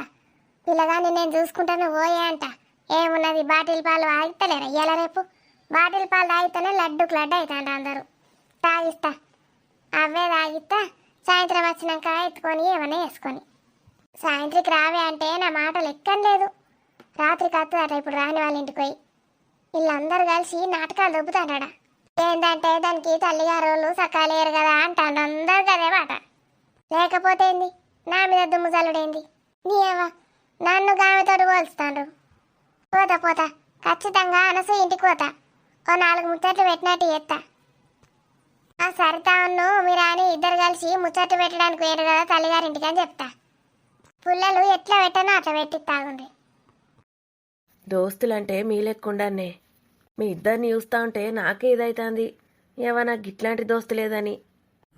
పిల్లగాని నేను చూసుకుంటాను పోయే అంట. ఏమున్నది, బాటిల్ పాలు తాగితలేరా ఇయ్యాల రేపు? బాటిల్ పాలు తాగితేనే లడ్డుకు లడ్డు అవుతాంట అందరూ. తాగిస్తా, అవే తాగిస్తా. సాయంత్రం వచ్చినాక ఎత్తుకొని ఏమన్నా వేసుకొని సాయంత్రికి రావే అంటే నా మాట లెక్కం లేదు. రాత్రికి వస్తుందట ఇప్పుడు రాని వాళ్ళ ఇంటికి పోయి. వీళ్ళందరూ కలిసి నాటకాలు దొబ్బుతాడా. ఏంటంటే దానికి తల్లిగారు వాళ్ళు సకాలేరు కదా అంటాను అందరు కదే మాట. లేకపోతే ఏంది నా మీద దుమ్ము చల్లుడేంది. నీవా నన్ను గామెతోటి పోల్స్తాడు. పోతా ఖచ్చితంగా అనసు ఇంటికి పోతా. ఓ 4 ముచ్చట్లు పెట్టినట్టు చేస్తా. ఆ సరితాను మీరాని ఇద్దరు కలిసి ముచ్చట్లు పెట్టడానికి వేరు కదా తల్లిగారింటికి అని చెప్తా. పుల్లలు ఎట్లా పెట్టనో అట్లా పెట్టి తాగుండ్రి. దోస్తులంటే మీ లెక్కుండానే మీ ఇద్దరిని చూస్తా ఉంటే నాకే ఇదైతుంది. ఏవో నాకు ఇట్లాంటి దోస్తు లేదని.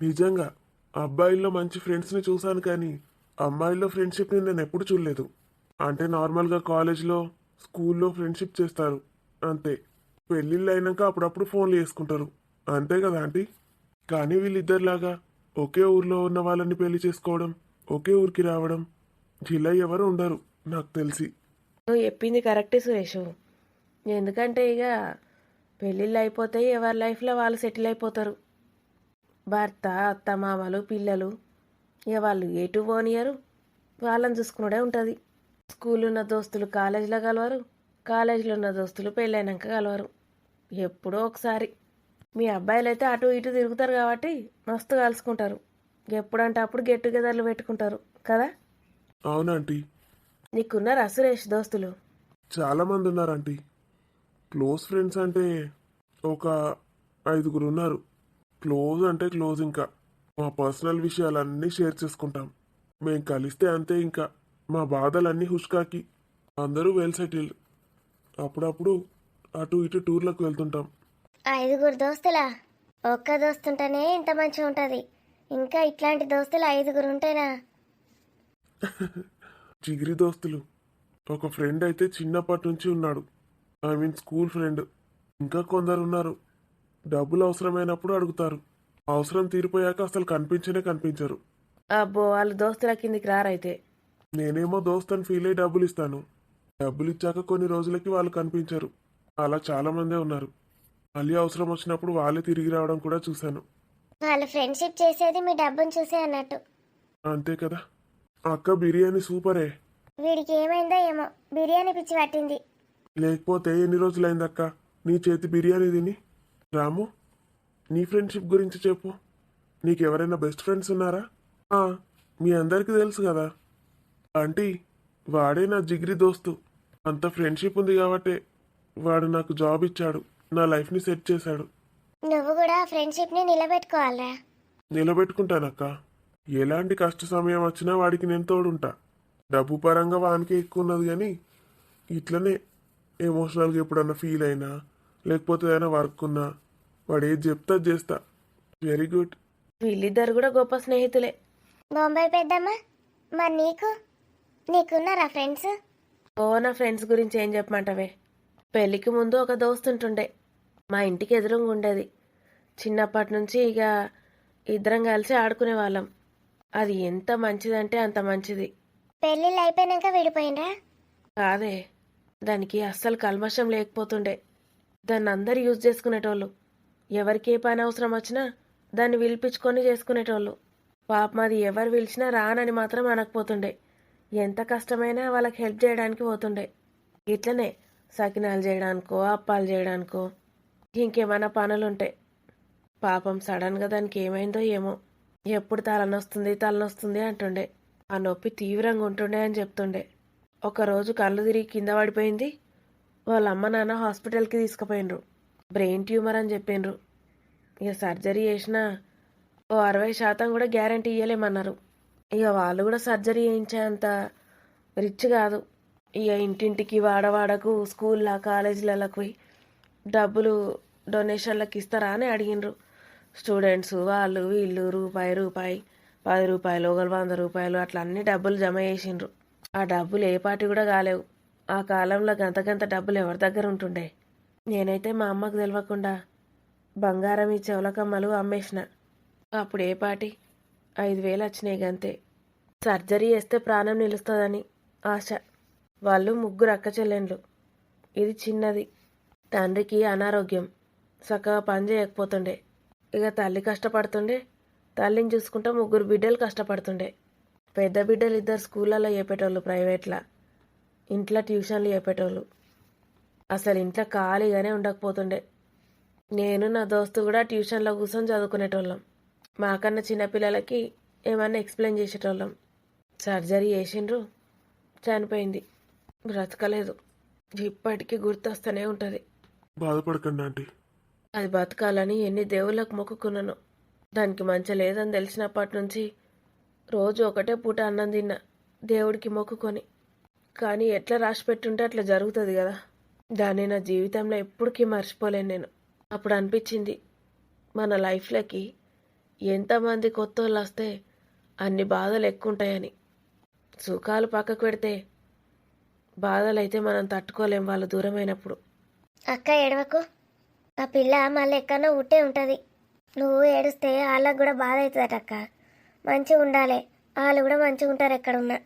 నిజంగా అబ్బాయిల్లో మంచి ఫ్రెండ్స్ని చూశాను కానీ అమ్మాయిల్లో ఫ్రెండ్షిప్ని నేను ఎప్పుడు చూడలేదు. అంటే నార్మల్గా కాలేజ్లో స్కూల్లో ఫ్రెండ్షిప్ చేస్తారు అంతే. పెళ్ళిళ్ళు అయినాక అప్పుడప్పుడు ఫోన్లు చేసుకుంటారు అంతే కదా ఆంటీ. కానీ వీళ్ళిద్దరిలాగా ఒకే ఊర్లో ఉన్న వాళ్ళని పెళ్లి చేసుకోవడం, ఒకే ఊరికి రావడం ఇలా ఎవరు ఉండరు నాకు తెలిసి. నువ్వు చెప్పింది కరెక్టే సురేషు. ఎందుకంటే ఇక పెళ్ళిళ్ళు అయిపోతాయి, ఎవరి లైఫ్లో వాళ్ళు సెటిల్ అయిపోతారు. భర్త, అత్త, మామలు, పిల్లలు ఇక వాళ్ళు ఎటు పోనియరు, వాళ్ళని చూసుకునే ఉంటుంది. స్కూల్లో ఉన్న దోస్తులు కాలేజీలో కలవరు, కాలేజీలో ఉన్న దోస్తులు పెళ్ళైనాక కలవరు. ఎప్పుడో ఒకసారి. మీ అబ్బాయిలు అయితే అటు ఇటు తిరుగుతారు కాబట్టి మస్తు కలుసుకుంటారు. ఎప్పుడంటే అప్పుడు గెట్ టుగెదర్లు పెట్టుకుంటారు కదా. అవునంటీ. నీకున్నారా సురేష్ దోస్తులు? చాలా మంది ఉన్నారు ఆంటీ. క్లోజ్ ఫ్రెండ్స్ అంటే ఒక 5 ఉన్నారు. క్లోజ్ అంటే క్లోజ్. ఇంకా మా పర్సనల్ విషయాలన్నీ షేర్ చేసుకుంటాం. మేము కలిస్తే అంతే. ఇంకా మా బాధలన్నీ హుష్కాకి. అందరూ వెల్ సెటిల్డ్. అప్పుడప్పుడు అటు ఇటు టూర్లకు వెళ్తుంటాం. 5 దోస్తులా? ఒక్క దోస్తుంటేనే ఇంత మంచిగా ఉంటుంది. ఇంకా ఇట్లాంటి దోస్తులు 5 ఉంటేనా? జిగిరి దోస్తులు. ఒక ఫ్రెండ్ అయితే చిన్నప్పటి నుంచి ఉన్నాడు. I mean school friend. ఇంకా కొందరు ఉన్నారు. డబ్బులు అవసరమైనప్పుడు అడుగుతారు. అవసరం తీరిపోయాక అసలు కనిపించరు. అబ్బో, వాళ్ళు దోస్తుల కిందికి రారైతే. నేనేమో దోస్తని ఫీల్ అయ్యి డబ్బులు ఇస్తాను. డబ్బులు ఇచ్చాక కొన్ని రోజులకి వాళ్ళు కనిపించరు. అలా చాలా మందే ఉన్నారు. మళ్ళీ అవసరం వచ్చినప్పుడు వాళ్ళే తిరిగి రావడం కూడా చూశాను. వాళ్ళు ఫ్రెండ్షిప్ చేసేది మీ డబ్బును చూసే అన్నట్టు. అంతే కదా. అక్క బిర్యానీ సూపరే. వీడికి ఏమైందో ఏమో బిర్యానీ పిచ్చి పట్టింది. లేకపోతే ఎన్ని రోజులైందక్క నీ చేతి బిర్యానీ తిని. రాము, నీ ఫ్రెండ్షిప్ గురించి చెప్పు. నీకెవరైనా బెస్ట్ ఫ్రెండ్స్ ఉన్నారా? మీ అందరికీ తెలుసు కదా ఆంటీ. వాడే నా జిగిరి దోస్తు. అంత ఫ్రెండ్షిప్ ఉంది కాబట్టే వాడు నాకు జాబ్ ఇచ్చాడు, నా లైఫ్ని సెట్ చేశాడు. నువ్వు కూడా ఫ్రెండ్షిప్ని నిలబెట్టుకోవాలరా. నిలబెట్టుకుంటానక్క. ఎలాంటి కష్ట సమయం వచ్చినా వాడికి నేను తోడుంటా. డబ్బు పరంగా వానికే ఎక్కువ ఉన్నది కానీ ఇట్లనే ఎమోషనల్గా ఎప్పుడన్నా ఫీల్ అయినా లేకపోతే ఏదైనా వర్క్ ఉన్నా వాడు ఏది చెప్తా చేస్తా. Very good. వీళ్ళిద్దరు కూడా గొప్ప స్నేహితులే. బొంబాయి పెద్దమ్మ, మరి నీకున్నారా ఫ్రెండ్స్? ఓ, నా ఫ్రెండ్స్ గురించి ఏం చెప్పమంటావే. పెళ్ళికి ముందు ఒక దోస్తుంటుండే, మా ఇంటికి ఎదురుగా ఉండేది. చిన్నప్పటి నుంచి ఇక ఇద్దరం కలిసి ఆడుకునే వాళ్ళం. అది ఎంత మంచిదంటే అంత మంచిది. పెళ్ళిళ్ళు అయిపోయినాక విడిపోయినరా? కాదే, దానికి అస్సలు కల్మషం లేకపోతుండే. దాన్ని అందరు యూజ్ చేసుకునేటోళ్ళు. ఎవరికి ఏ పని అవసరం వచ్చినా దాన్ని పిలిపించుకొని చేసుకునేటోళ్ళు. పాపం అది ఎవరు పిలిచినా రానని మాత్రం అనకపోతుండే. ఎంత కష్టమైనా వాళ్ళకి హెల్ప్ చేయడానికి పోతుండే. ఇట్లనే సకినాలు చేయడానికో, అప్పాలు చేయడానికో, ఇంకేమైనా పనులుంటాయి. పాపం సడన్గా దానికి ఏమైందో ఏమో, ఎప్పుడు తలనొస్తుంది అంటుండే. ఆ నొప్పి తీవ్రంగా ఉంటుండే అని చెప్తుండే. ఒకరోజు కళ్ళు తిరిగి కింద పడిపోయింది. వాళ్ళ అమ్మ నాన్న హాస్పిటల్కి తీసుకుపోయినరు. బ్రెయిన్ ట్యూమర్ అని చెప్పిండ్రు. ఇక సర్జరీ చేసినా ఓ 60% కూడా గ్యారంటీ ఇవ్వలేమన్నారు. ఇక వాళ్ళు కూడా సర్జరీ చేయించేంత రిచ్ కాదు. ఇక ఇంటింటికి వాడవాడకు స్కూల్లో కాలేజీలకు పోయి డబ్బులు డొనేషన్లకు ఇస్తారా అని అడిగినరు. స్టూడెంట్స్ వాళ్ళు వీళ్ళు రూపాయి 10 రూపాయలు, ఒకరు 100 రూపాయలు అట్లా అన్ని డబ్బులు జమ చేసిండ్రు. ఆ డబ్బులు ఏ పాటి కూడా కాలేవు. ఆ కాలంలో గంత డబ్బులు ఎవరి దగ్గర ఉంటుండే. నేనైతే మా అమ్మకు తెలియకుండా బంగారం ఈ చెవులకమ్మలు అమ్మేసిన. అప్పుడు ఏ పాటి 5,000 వచ్చినాయి గంతే. సర్జరీ చేస్తే ప్రాణం నిలుస్తుందని ఆశ. వాళ్ళు 3 అక్క చెల్లెండ్లు. ఇది చిన్నది. తండ్రికి అనారోగ్యం, చక్కగా పని చేయకపోతుండే. ఇక తల్లి కష్టపడుతుండే, తల్లిని చూసుకుంటా 3 బిడ్డలు కష్టపడుతుండే. పెద్ద బిడ్డలు 2 స్కూళ్ళల్లో చెప్పేటోళ్ళు ప్రైవేట్లా, ఇంట్లో ట్యూషన్లు చెప్పేటోళ్ళు. అసలు ఇంట్లో ఖాళీగానే ఉండకపోతుండే. నేను నా దోస్తు కూడా ట్యూషన్లో కూర్చొని చదువుకునేటోళ్ళం. మాకన్నా చిన్నపిల్లలకి ఏమన్నా ఎక్స్ప్లెయిన్ చేసేటోళ్ళం. సర్జరీ చేసిండ్రు, చనిపోయింది, బ్రతకలేదు. ఇప్పటికీ గుర్తొస్తూనే ఉంటుంది. బాధపడకండి ఆంటీ. అది బతకాలని ఎన్ని దేవుళ్ళకు మొక్కుకున్నాను. దానికి మంచి లేదని తెలిసినప్పటి నుంచి రోజు ఒకటే పూట అన్నం తిన్నా, దేవుడికి మొక్కుకొని. కానీ ఎట్లా రాసి పెట్టుంటే అట్లా జరుగుతుంది కదా. దాన్ని నా జీవితంలో ఎప్పటికీ మర్చిపోలేను నేను. అప్పుడు అనిపించింది, మన లైఫ్లోకి ఎంతమంది కొత్త వాళ్ళు వస్తే అన్ని బాధలు ఎక్కువ ఉంటాయని. సుఖాలు పక్కకు పెడితే బాధలు అయితే మనం తట్టుకోలేం వాళ్ళు దూరమైనప్పుడు. అక్క ఏడవకు, ఆ పిల్ల మళ్ళీ ఎక్కడో ఉట్టే ఉంటుంది. నువ్వు ఏడుస్తే వాళ్ళకు కూడా బాధ అవుతుందట అక్క. మంచిగా ఉండాలి, వాళ్ళు కూడా మంచిగా ఉంటారు ఎక్కడున్నా.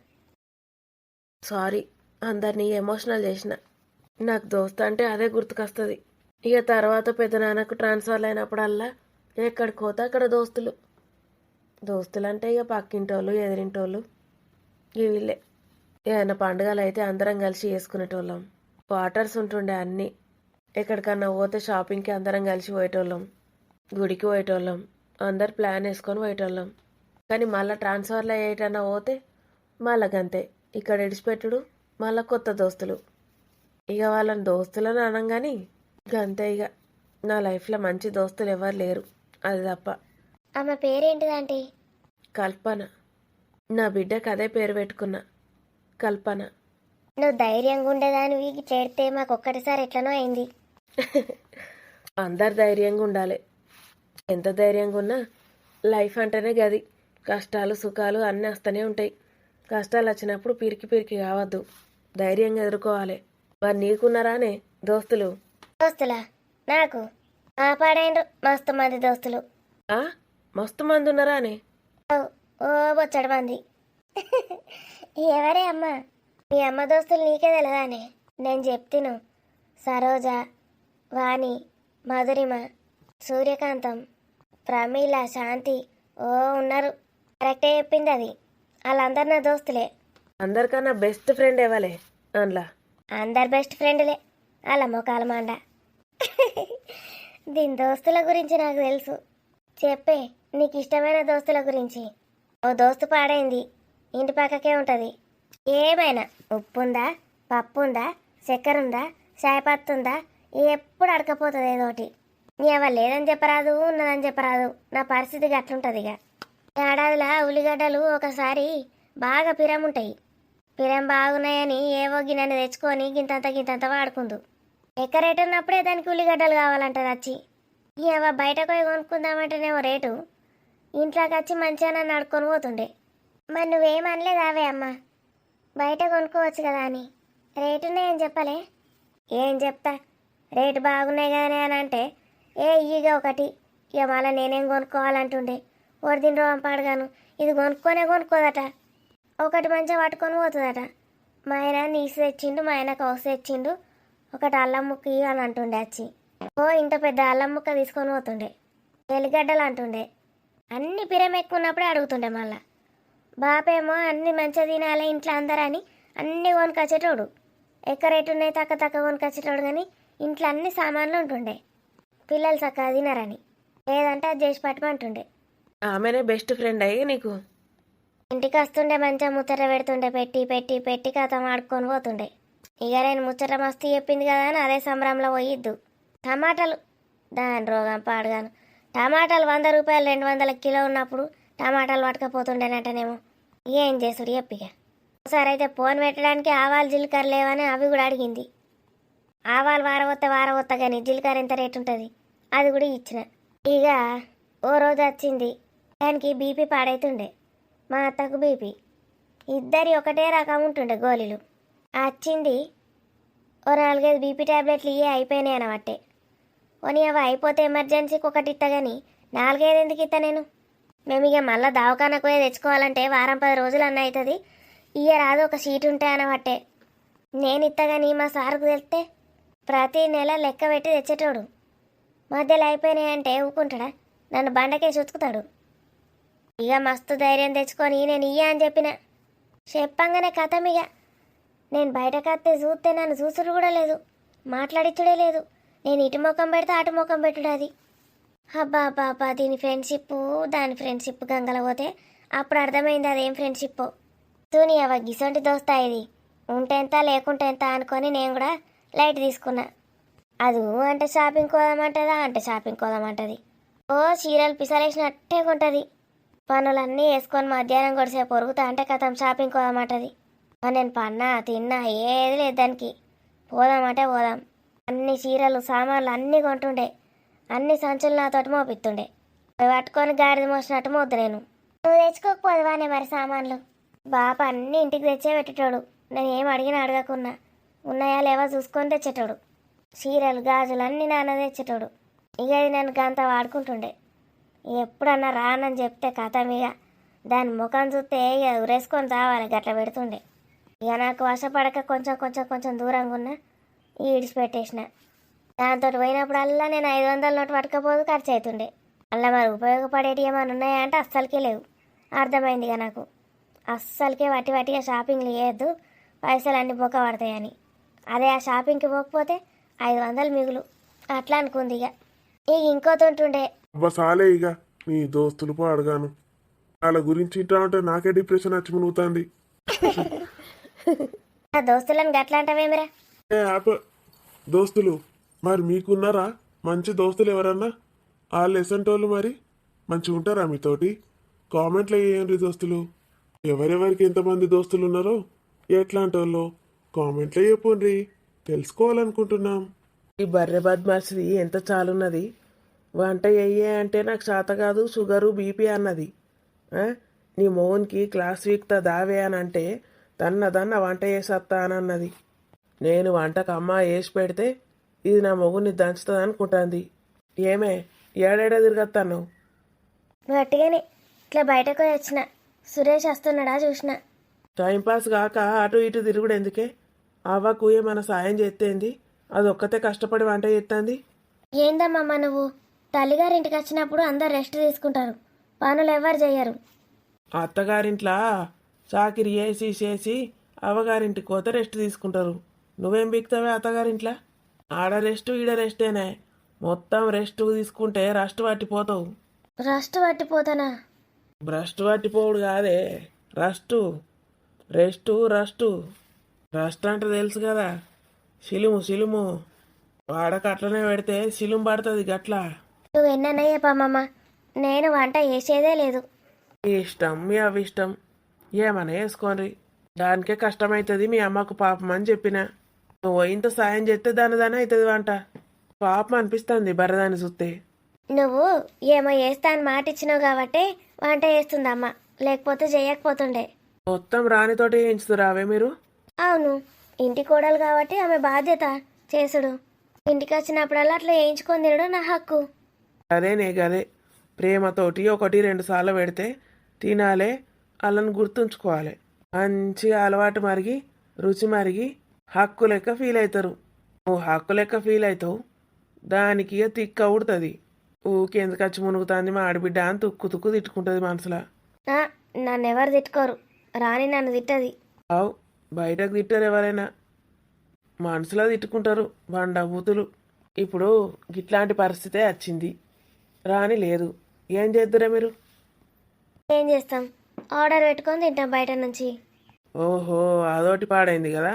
సారీ, అందరినీ ఎమోషనల్ చేసిన. నాకు దోస్త్ అంటే అదే గుర్తుకొస్తుంది. ఇక తర్వాత పెద్దనాన్నకు ట్రాన్స్ఫర్లు అయినప్పుడల్లా ఎక్కడికి పోతే అక్కడ దోస్తులు అంటే ఇక పక్కింటోళ్ళు, ఎదిరింటోళ్ళు, వీళ్ళే. ఏమైనా పండుగలు అయితే అందరం కలిసి చేసుకునేటోళ్ళం. క్వార్టర్స్ ఉంటుండే అన్నీ. ఎక్కడికన్నా పోతే షాపింగ్కి అందరం కలిసి పోయేటోళ్ళం, గుడికి పోయేటోళ్ళం, అందరు ప్లాన్ వేసుకొని పోయేటోళ్ళం. కానీ మళ్ళీ ట్రాన్స్ఫర్లు అయ్యేటన్నా పోతే మళ్ళా గంతే, ఇక్కడ ఇడిచిపెట్టుడు, మళ్ళీ కొత్త దోస్తులు. ఇక వాళ్ళని దోస్తులను అనంగాని గంతే. ఇక నా లైఫ్లో మంచి దోస్తులు ఎవరు లేరు, అది తప్ప. ఆమె పేరేంటిదంటే? కల్పన. నా బిడ్డకు అదే పేరు పెట్టుకున్నా, కల్పన. నువ్వు ధైర్యంగా ఉండేదానివి, చేడితే మాకు ఒక్కటిసారి ఎట్లనో అయింది. అందరు ధైర్యంగా ఉండాలి. ఎంత ధైర్యంగా ఉన్నా లైఫ్ అంటేనే గది. కష్టాలు సుఖాలు అన్నీ వస్తూనే ఉంటాయి. కష్టాలు వచ్చినప్పుడు పిరికి కావద్దు, ధైర్యంగా ఎదుర్కోవాలి. మరి నీకున్నారానే దోస్తులు? దోస్తులా? నాకు పాడైండ్రు మస్తు మంది దోస్తులు. మస్తు మంది ఉన్నారానే? ఓ బొచ్చడు మంది. ఎవరే అమ్మ? మీ అమ్మ దోస్తులు నీకే తెలదానే? నేను చెప్తిను. సరోజ, వాణి, మధురిమ, సూర్యకాంతం, ప్రమీల, శాంతి, ఓ ఉన్నారు. కరెక్టే చెప్పింది అది. వాళ్ళందరు నా దోస్తులే. అందరికన్నా బెస్ట్ ఫ్రెండ్ ఎవలే అందులో? అందరు బెస్ట్ ఫ్రెండ్లే, వాళ్ళ మొకాల మాండ. దీని దోస్తుల గురించి నాకు తెలుసు. చెప్పే, నీకు ఇష్టమైన దోస్తుల గురించి. ఓ దోస్తు పాడైంది, ఇంటి పక్కకే ఉంటుంది. ఏమైనా ఉప్పు ఉందా, పప్పు ఉందా, చక్కెర ఉందా, చాయపత్తుందా, ఎప్పుడు అడకపోతుంది ఏదోటి. ఎవరు లేదని చెప్పరాదు, ఉన్నదని చెప్పరాదు. నా పరిస్థితి గట్లుంటుంది. ఇక ఏడాదిలా ఉల్లిగడ్డలు ఒకసారి బాగా పిరముంటాయి. పిరం బాగున్నాయని ఏవో గిన్నెని తెచ్చుకొని గింతంత వాడుకుందు. ఎక్క రేటు ఉన్నప్పుడే దానికి ఉల్లిగడ్డలు కావాలంటది వచ్చి. ఇవ బయటకు పోయి కొనుక్కుందామంటేనేమో రేటు, ఇంట్లోకి వచ్చి మంచిగా నన్ను అడుక్కొని పోతుండే. మరి నువ్వేమనలేదు అవే అమ్మ, బయట కొనుక్కోవచ్చు కదా అని. రేటున్నాయని చెప్పలే? ఏం చెప్తా, రేటు బాగున్నాయి కానీ అని అంటే ఈగ ఒకటి. ఇక మళ్ళీ నేనేం కొనుక్కోవాలంటుండే. వరదిన రోంపాడుగాను ఇది కొనుక్కోదట. ఒకటి మంచిగా పట్టుకొని పోతుందట. మా ఆయన నీసు తెచ్చిండు, మా ఆయన కౌసు తెచ్చిండు, ఒకటి అల్లం ముక్క అని అంటుండే వచ్చి. ఇంత పెద్ద అల్లం ముక్క తీసుకొని పోతుండే. ఎల్లిగడ్డలు అంటుండే. అన్ని పిరం ఎక్కువ ఉన్నప్పుడే అడుగుతుండే. మళ్ళా బాపేమో అన్ని మంచిగా తినాలి ఇంట్లో అందరని అన్నీ కొనుకొచ్చేటోడు. ఎక్క రేటు ఉన్నాయి తక్కువ కొనుకొచ్చేటోడు. కానీ ఇంట్లో అన్ని సామాన్లు ఉంటుండే. పిల్లలు చక్కగా తినరని లేదంటే అది చేసి పట్టమంటుండే. ఆమెనే బెస్ట్ ఫ్రెండ్ అయ్యి నీకు? ఇంటికి వస్తుండే, మంచిగా ముచ్చట పెడుతుండే. పెట్టి కథ ఆడుకొని పోతుండే. ఇక నేను ముచ్చట మస్తు చెప్పింది కదా అని అదే సంబరంలో పోయిద్దు. టమాటాలు, దాని రోగం పాడుగాను. టమాటాలు 100 రూపాయలు 200 కిలో ఉన్నప్పుడు టమాటాలు పట్టుకపోతుండేనటనేమో. ఏం చేసుడు చెప్పిక. ఒకసారి అయితే ఫోన్ పెట్టడానికి ఆవాలు జీలకర్ర లేవని అవి కూడా అడిగింది. ఆవాలు వారవొత్త కానీ జీలకర్ర ఎంత రేటు ఉంటుంది అది కూడా ఇచ్చిన. ఇక ఓ రోజు వచ్చింది, దానికి బీపీ పాడైతుండే. మా అత్తకు బీపీ. ఇద్దరి ఒకటే రకం ఉంటుండే గోళీలు. వచ్చింది, ఓ 4-5 బీపీ ట్యాబ్లెట్లు ఇవే అయిపోయినాయి అనబట్టే. పోనీ అవి అయిపోతే ఎమర్జెన్సీకి ఒకటి ఇస్తా కానీ 4-5 ఎందుకు ఇస్తా నేను? మేము ఇక మళ్ళీ దవాఖానకు పోయి తెచ్చుకోవాలంటే వారం 10 రోజులు అన్న అవుతుంది. రాదు ఒక సీట్ ఉంటే అనబట్టే నేను ఇస్తా. కానీ మా సార్కు తెలిస్తే ప్రతి నెల లెక్క పెట్టి తెచ్చేటోడు. మధ్యలో అయిపోయినాయంటే ఊకుంటాడా? నన్ను బండకేసి ఉతుకుతాడు. ఇక మస్తు ధైర్యం తెచ్చుకొని నేను ఇయ్య అని చెప్పిన. చెప్పంగానే కథం ఇక. నేను బయటకు వస్తే చూస్తే నన్ను చూసుడు కూడా లేదు, మాట్లాడిచ్చుడే లేదు. నేను ఇటు ముఖం పెడితే అటు ముఖం పెట్టుడు. అది అబ్బా అబ్బా అబ్బా, దీని ఫ్రెండ్షిప్ దాని ఫ్రెండ్షిప్ గంగల పోతే అప్పుడు అర్థమైంది అదేం ఫ్రెండ్షిప్. తూని అవ గిసొంటి దోస్తా ఇది, ఉంటే ఎంత లేకుంటే ఎంత అనుకొని నేను కూడా లైట్ తీసుకున్నా. అది అంటే షాపింగ్ కోదామంటదా అంటే షాపింగ్ కోదామంటది. ఓ చీరలు పిసలేసినట్టే ఉంటుంది. పనులన్నీ వేసుకొని మధ్యాహ్నం కొడిసే పొరుగుతా అంటే కథం షాపింగ్ కోదామంటది. నేను పన్నా తిన్నా ఏది లేదు దానికి. పోదామంటే పోదాం. అన్ని చీరలు సామాన్లు అన్నీ కొంటుండే, అన్ని సంచులు నాతోటి మోపిస్తుండే. అవి పట్టుకొని గాడిద మోసినట్టు మోద్దు నేను. నువ్వు తెచ్చుకోకపోదువానే మరి సామాన్లు. బాప అన్నీ ఇంటికి తెచ్చే పెట్టేటోడు. నేను ఏం అడిగినా అడగకున్నా ఉన్నాయా లేవా చూసుకొని తెచ్చేటోడు. చీరలు గాజులు అన్నీ నాన్న తెచ్చేటోడు. ఇక అది నన్ను గంత వాడుకుంటుండే. ఎప్పుడన్నా రానని చెప్తే కథ ఇక దాని ముఖం చూస్తే ఇక ఉరేసుకొని తావాలి గట్ల పెడుతుండే. ఇక నాకు వశపడక కొంచెం కొంచెం కొంచెం దూరంగా ఉన్నా ఈడిచిపెట్టేసిన. దాంతో పోయినప్పుడల్లా నేను 500 నోటు పట్టుకపోదు ఖర్చు అవుతుండే. అలా మరి ఉపయోగపడేటి ఏమైనా ఉన్నాయా అంటే అస్సలకే లేవు. అర్థమైంది ఇక నాకు. అస్సలకే వట్టిగా షాపింగ్లు చేయొద్దు, పైసలు అన్నీ బొక్క పడతాయని. అదే ఆ షాపింగ్కి పోకపోతే 500 మిగులు అట్లా అనుకుంది. ఇక ఇంకోతుంటుండే. అబ్బా సాలే ఇక నీ దోస్తులు పో అడగాను. వాళ్ళ గురించి ఇంటా ఉంటే నాకే డిప్రెషన్ వచ్చి మునుగుతుంది. ఆ దోస్తులను గట్లా అంటావేమిరా? ఏ యాప్ దోస్తులు మరి మీకున్నారా మంచి దోస్తులు ఎవరన్నా? వాళ్ళు ఎసంటోళ్ళు మరి మంచిగా ఉంటారా మీతోటి? కామెంట్లో వేయండి దోస్తులు. ఎవరెవరికి ఎంతమంది దోస్తులు ఉన్నారో ఎట్లాంటి వాళ్ళు కామెంట్లో చెప్పుండ్రి, తెలుసుకోవాలనుకుంటున్నాం. ఈ బర్రె బద్మాసిది ఎంత చాలున్నది. వంట అయ్యే అంటే నాకు చేత కాదు, షుగరు బీపీ అన్నది. నీ మోహన్కి క్లాస్ వీక్తా దావే అని అంటే దన్న వంట చేసేస్తా అని అన్నది. నేను వంటకు అమ్మ వేసి పెడితే ఇది నా మొగుని దంచుతుంది అనుకుంటుంది. ఏమే ఏడేడా తిరగత్తాను? గట్టిగానే ఇట్లా బయటకు వచ్చిన. సురేష్ వస్తున్నాడా చూసిన. టైంపాస్ కాక అటు ఇటు తిరుగుడు ఎందుకే? అవ్వకు ఏమైనా సాయం చేస్తేంది, అది ఒక్కతే కష్టపడి వంట చేస్తుంది. ఏందమ్మమ్మ నువ్వు? తల్లిగారింటికి వచ్చినప్పుడు అందరు రెస్ట్ తీసుకుంటారు, పనులు ఎవరు చెయ్యరు. అత్తగారింట్లా చాకిరి చేసి అవ్వగారింటికి పోతే రెస్ట్ తీసుకుంటారు. నువ్వేం బిక్తావే అత్తగారింట్లా? ఆడ రెస్ట్ ఈడ రెస్టేనే. మొత్తం రెస్ట్ తీసుకుంటే రస్ట్ పట్టిపోతావు. రెస్ట్ పట్టిపోతానా? భ్రష్టు పట్టిపోవుడు కాదే, రెస్ట్ అంటే తెలుసు కదా, సిలుము వాడక అట్లనే పెడితే సిలుము పడుతుంది గట్లా. నువ్వు ఎన్నయ్యే పామమ్మ, నేను వంట చేసేదే లేదు. మీ ఇష్టం, మీ అవిష్టం, ఏమన్నా వేసుకోండి. దానికే కష్టమవుతుంది మీ అమ్మకు పాపం అని చెప్పిన. నువ్వు ఇంత సాయం చేస్తే దాని అవుతుంది వంట. పాపం అనిపిస్తుంది బర్రదాన్ని చూస్తే. నువ్వు ఏమో చేస్తా అని మాట ఇచ్చినావు కాబట్టి వంట చేస్తుందమ్మ, లేకపోతే చేయకపోతుండే. మొత్తం రానితోటి వేయించుతురావే మీరు? అవును, ఇంటి కోడలు కాబట్టి ఆమె బాధ్యత చేసుడు. ఇంటికి వచ్చినప్పుడల్లా అట్లా వేయించుకొని తినడం నా హక్కు. గదే ప్రేమతోటి 1-2 సార్లు పెడితే తినాలే, వాళ్ళని గుర్తుంచుకోవాలి. మంచిగా అలవాటు మరిగి రుచి మరిగి హక్కు లెక్క ఫీల్ అవుతారు. నువ్వు హక్కు లెక్క ఫీల్ అవుతావు, దానికి తిక్క ఉడుతుంది. ఊకెందుకు వచ్చి మునుగుతుంది మా ఆడబిడ్డ అని తుక్కు తిట్టుకుంటుంది మనసులో. నన్ను ఎవరు తిట్టుకోరు, రాని నన్ను తిట్టది. అవు బయటకు తిట్టారు ఎవరైనా, మనసులో తిట్టుకుంటారు బండబూతులు. ఇప్పుడు గిట్లాంటి పరిస్థితే వచ్చింది, రాని లేదు. ఏం చేద్దురా మీరు? ఏం చేస్తాం, ఆర్డర్ పెట్టుకొని తింటాం బయట నుంచి. ఓహో అదోటి పాడైంది కదా.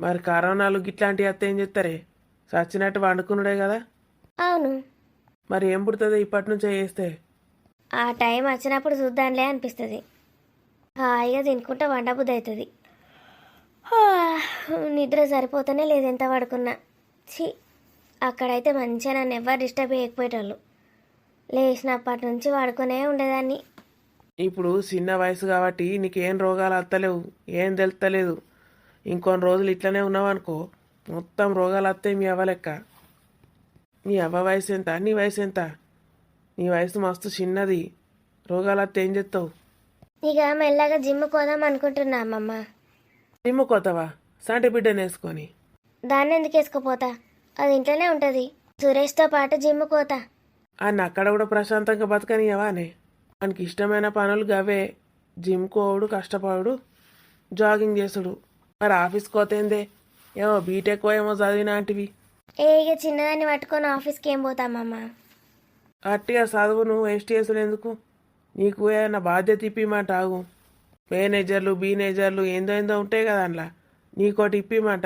మరి కరోనాలు గిట్లాంటివి వస్తే ఏం చేస్తారే? చచ్చినట్టు వండుకున్నాడే కదా. అవును, మరి ఏం పుడుతుంది ఇప్పటి నుంచే చేస్తే? ఆ టైం వచ్చినప్పుడు చూద్దాంలే అనిపిస్తుంది. హాయిగా తినుకుంటా వండబుద్ధి అవుతుంది. నిద్ర సరిపోతూనే లేదు ఎంత పడుకున్నా. అక్కడైతే మంచిగా నన్ను ఎవరు డిస్టర్బ్ చేయకపోయేటోళ్ళు. లేచినప్పటి నుంచి వాడుకునే ఉండేదాన్ని. ఇప్పుడు చిన్న వయసు కాబట్టి నీకేం రోగాలు వస్తలేవు, ఏం తెలుస్తలేదు. ఇంకొన్ని రోజులు ఇట్లనే ఉన్నావనుకో మొత్తం రోగాలు వస్తాయి మీ అవ్వ లెక్క. మీ అవ్వ వయసు ఎంత, నీ వయసు ఎంత? నీ వయసు మస్తు చిన్నది, రోగాలు వస్తే ఏం చేస్తావు? ఇక మెల్లగా జిమ్ కోదాం అనుకుంటున్నా అమ్మమ్మ. జిమ్ము కొత్తవా? సంటి బిడ్డను వేసుకొని. దాన్ని ఎందుకు వేసుకోపోతా, అది ఇంట్లోనే ఉంటుంది. సురేష్తో పాటు జిమ్ కోతా. ఆయన అక్కడ కూడా ప్రశాంతంగా బతకనియవానే. మనకి ఇష్టమైన పనులు గవే, జిమ్ కోవుడు, కష్టపడు, జాగింగ్ చేసుడు. మరి ఆఫీస్కి పోతేందే ఏమో బీటెక్ ఏమో చదివినాంటివి. ఇక చిన్నదాన్ని పట్టుకొని ఆఫీస్కి ఏం పోతామమ్మా? అట్టిగా చదువును వేస్ట్ చేసుడు ఎందుకు? నీకు ఏమైనా బాధ్యత ఇప్పిమాట ఆగు. మేనేజర్లు బీనేజర్లు ఏందో ఉంటాయి కదా అందులో, నీకోటి ఇప్పిమాట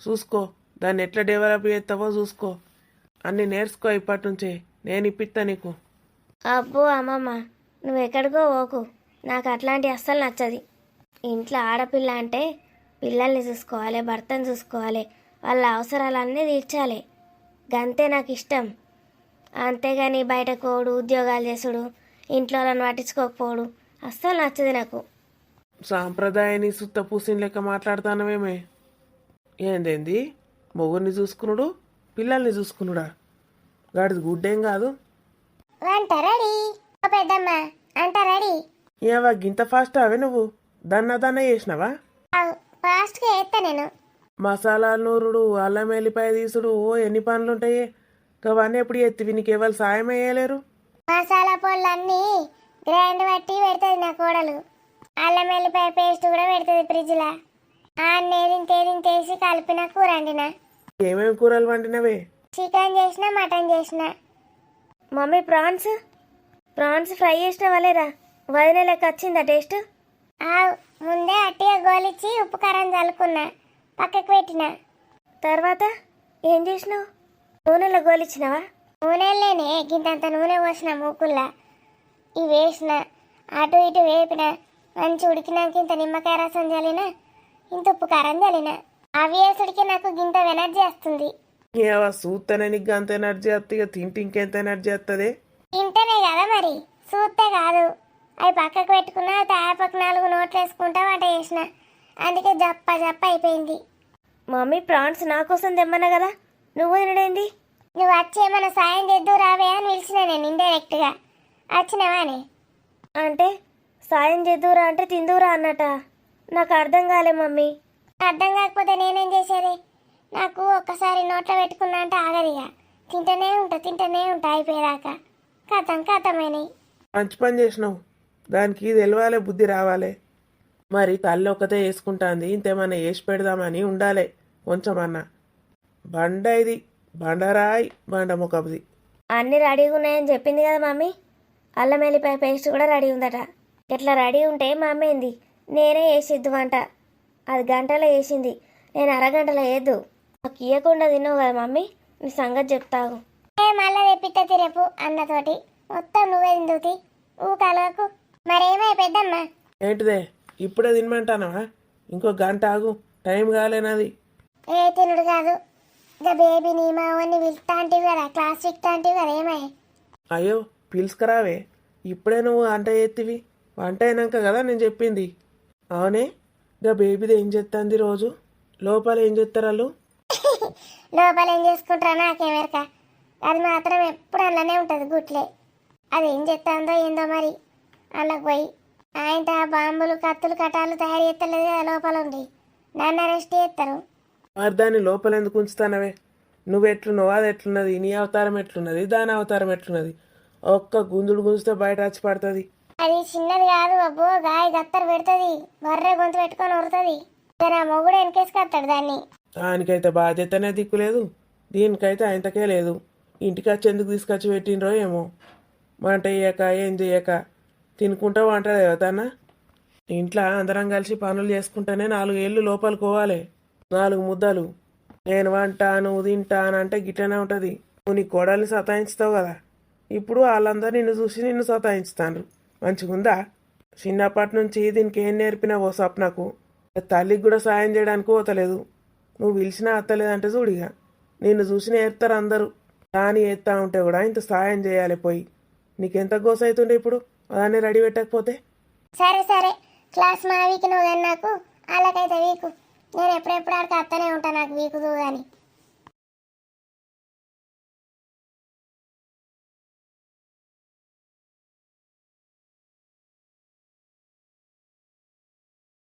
చూసుకో. దాన్ని ఎట్లా డెవలప్ చేస్తావో చూసుకో. అన్నీ నేర్చుకో ఇప్పటి నుంచే, నేను ఇప్పిస్తా నీకు. అబ్బో అమ్మమ్మ, నువ్వు ఎక్కడికో పోకు. నాకు అట్లాంటి అస్సలు నచ్చది. ఇంట్లో ఆడపిల్ల అంటే పిల్లల్ని చూసుకోవాలి, భర్తను చూసుకోవాలి, వాళ్ళ అవసరాలన్నీ తీర్చాలి. గంతే నాకు ఇష్టం. అంతేగాని బయట కోడు, ఉద్యోగాలు చేసుడు, ఇంట్లో వాళ్ళని పట్టించుకోకపోడు అస్సలు నచ్చదు నాకు. సాంప్రదాయాన్ని సుత్త పూసిన లెక్క మాట్లాడుతానవేమే. ఏందేంది మొగుడిని చూసుకునుడు, పిల్లల్ని చూసుకునుడా? గాడిది గుడ్డేం కాదు. వంట రెడీ పెద్దమ్మ, అంట రెడీ. ఏవా గింత ఫాస్ట్ అవే నువ్వు? దన్న చేసినావా? ఫాస్ట్గా చేస్తా నేను. మసాలాలు నూరుడు, అల్లం వెల్లిపాయ తీసుడు, ఓ ఎన్ని పనులుంటాయి. అవన్నీ ఎప్పుడు ఎత్తివి? నీకు ఎవరు సాయం వేయలేరు? మసాలా పొళ్ళు అన్నీ గ్రైండ్ పట్టి పెడుతుంది నా కోడలు. అల్లం వెల్లిపాయ పేస్ట్ కూడా పెడుతుంది ఫ్రిడ్జ్లో. తేసి కలిపిన కూర వండిన. ఏమేమి కూరలు వండినవే? చికెన్ చేసిన, మటన్ చేసిన. మమ్మీ ప్రాన్స్ ఫ్రై చేసినవా లేదా? వదిన లెక్క వచ్చిందా టేస్ట్? ముందే అట్టిగా గోలిచ్చి ఉప్పు కారం చల్లుకున్నా, పక్కకు పెట్టిన. తర్వాత ఏం చేసినావు? నూనెలో గోలిచ్చినావా? నూనెలేనే గింతంత నూనె పోసిన మూకుల్లా. ఇవి వేసిన, అటు ఇటు వేపిన. మంచి ఉడికినాక ఇంత నిమ్మకాయ రసం చల్లిన, ఇంత ఉప్పు కారం చల్లిన. అవి వేసుడికి నాకు గింత ఎనర్జీ వస్తుంది. ఏవా చూస్తేనే నీకు అంత ఎనర్జీ వస్తుంది, ఇక తింటే ఇంకెంత ఎనర్జీ వస్తుంది? తింటేనే కదా మరి, చూస్తే కాదు. అవి పక్కకు పెట్టుకున్నా, తాపకు 4 నోట్లు వేసుకుంటా వంట చేసిన. అందుకే జప్ప అయిపోయింది. మమ్మీ ప్రాన్స్ నా కోసం తెమ్మన్నా కదా, నువ్వు తినడేంది? నువ్వు వచ్చి ఏమైనా సాయం చేద్దు రావే అని పిలిచిన నేను ఇండైరెక్ట్గా. వచ్చినవానే అంటే సాయం చేద్దురా అంటే తిందురా అన్నట. నాకు అర్థం కాలే మమ్మీ. అర్థం కాకపోతే నేనేం చేసేది? నాకు ఒక్కసారి నోట్లో పెట్టుకున్నా అంటే ఆగదిగా. తింటూనే ఉంటా అయిపోయేదాకా. కథమైనాయి. మంచి పని చేసినావు. దానికి తెలవాలి, బుద్ధి రావాలి. మరి తల్లి ఒక్కతే వేసుకుంటాంది, ఇంతేమన్నా వేసి పెడదామని ఉండాలి కొంచెమన్నా. బండ ఇది బండరాయి, బండ ముఖపుది. అన్నీ రెడీగా ఉన్నాయని చెప్పింది కదా మమ్మీ. అల్లం వెల్లిపాయ పేస్ట్ కూడా రెడీ ఉందట. ఇట్లా రెడీ ఉంటే మా అమ్మ ఏంది నేనే వేసిద్దు వంట. అది గంటలో వేసింది, నేను అరగంటలో వేయద్దు. నాకు ఇవ్వకుండా తిన్నావు కదా మమ్మీ, నీ సంగతి చెప్తావు. మళ్ళా తెప్పిస్తుంది రేపు అన్నతోటి. మొత్తం నువ్వే తిందుతి, కలవకు. మరేమై పెద్దమ్మా? ఏంటిదే ఇప్పుడే తినమంటానవా? ఇంకో గంట ఆగు, టైం కాలేనది. ఏ తినుడు కాదు, ఇంకా బేబీని మా అవన్నీ పిలుస్తా అంటివి కదా, క్లాస్ సిక్తా అంటివి కదా, ఏమై? అయ్యో పిలుసుకురావే, ఇప్పుడే నువ్వు వంట చేతివి. వంట అయినాక కదా నేను చెప్పింది. అవునే, ఇక బేబీది ఏం చేస్తుంది రోజు? లోపల ఏం చేస్తారు వాళ్ళు? లోపల ఏం చేసుకుంటారా నాకేమెరక. అది మాత్రం ఎప్పుడు అలానే ఉంటుంది గుట్లే. అది ఏం చేస్తుందో ఏందో మరి. అందులోకి పోయి ఆయన బాంబులు, కత్తులు, కటాలు తయారు చేస్తలేదు కదా లోపల ఉండి. నన్ను అరెస్ట్ చేస్తారు. మరి దాన్ని లోపల ఎందుకు ఉంచుతానవే? నువ్వు ఎట్లున్నావు, అది ఎట్లున్నది, నీ అవతారం ఎట్లున్నది, దాని అవతారం ఎట్లున్నది? ఒక్క గుంజుడు గుంజితే బయట వచ్చి పడుతుంది. అది చిన్నది కాదు అబ్బో, గాయ గత్తరు పెడుతుంది, బర్రె గొంతు పెట్టుకొని ఉరుతుంది. నా మొగుడు వెనకేసుకొస్తాడు దాన్ని. దానికైతే బాధ్యతనే దిక్కులేదు, దీనికైతే ఆయనకే లేదు. ఇంటికి వచ్చి ఎందుకు తీసుకొచ్చి పెట్టినరో ఏమో. వంట చేయక ఏం చేయక తినుకుంటా వంట దేవతన్నా. ఇంట్లో అందరం కలిసి పనులు చేసుకుంటేనే 4 ఏళ్ళు లోపలికి పోవాలి. 4 ముద్దలు. నేను వంట, నువ్వు తింటా అని అంటే గిట్లనే ఉంటుంది. నువ్వు నీ కోడల్ని సతాయించుతావు కదా, ఇప్పుడు వాళ్ళందరూ నిన్ను చూసి నిన్ను సతాయించుతాను. మంచిగుందా? చిన్నప్పటి నుంచి దీనికి ఏం నేర్పినావో స్వప్నకు. తల్లికి కూడా సాయం చేయడానికి పోతలేదు. నువ్వు పిలిచినా అత్తలేదంటే చూడిగా. నిన్ను చూసి నేర్తారు అందరూ. దాని ఎత్తా ఉంటే కూడా ఇంత సాయం చేయాలి పోయి. నీకెంత గోస అవుతుండే ఇప్పుడు దాన్ని రెడీ పెట్టకపోతే? సరే క్లాస్ మా వీక్ నువ్వు నాకు అలాగైతే వీకు. నేను ఎప్పుడెప్పుడు ఆడికి అత్తనే ఉంటాను, నాకు వీకు కానీ.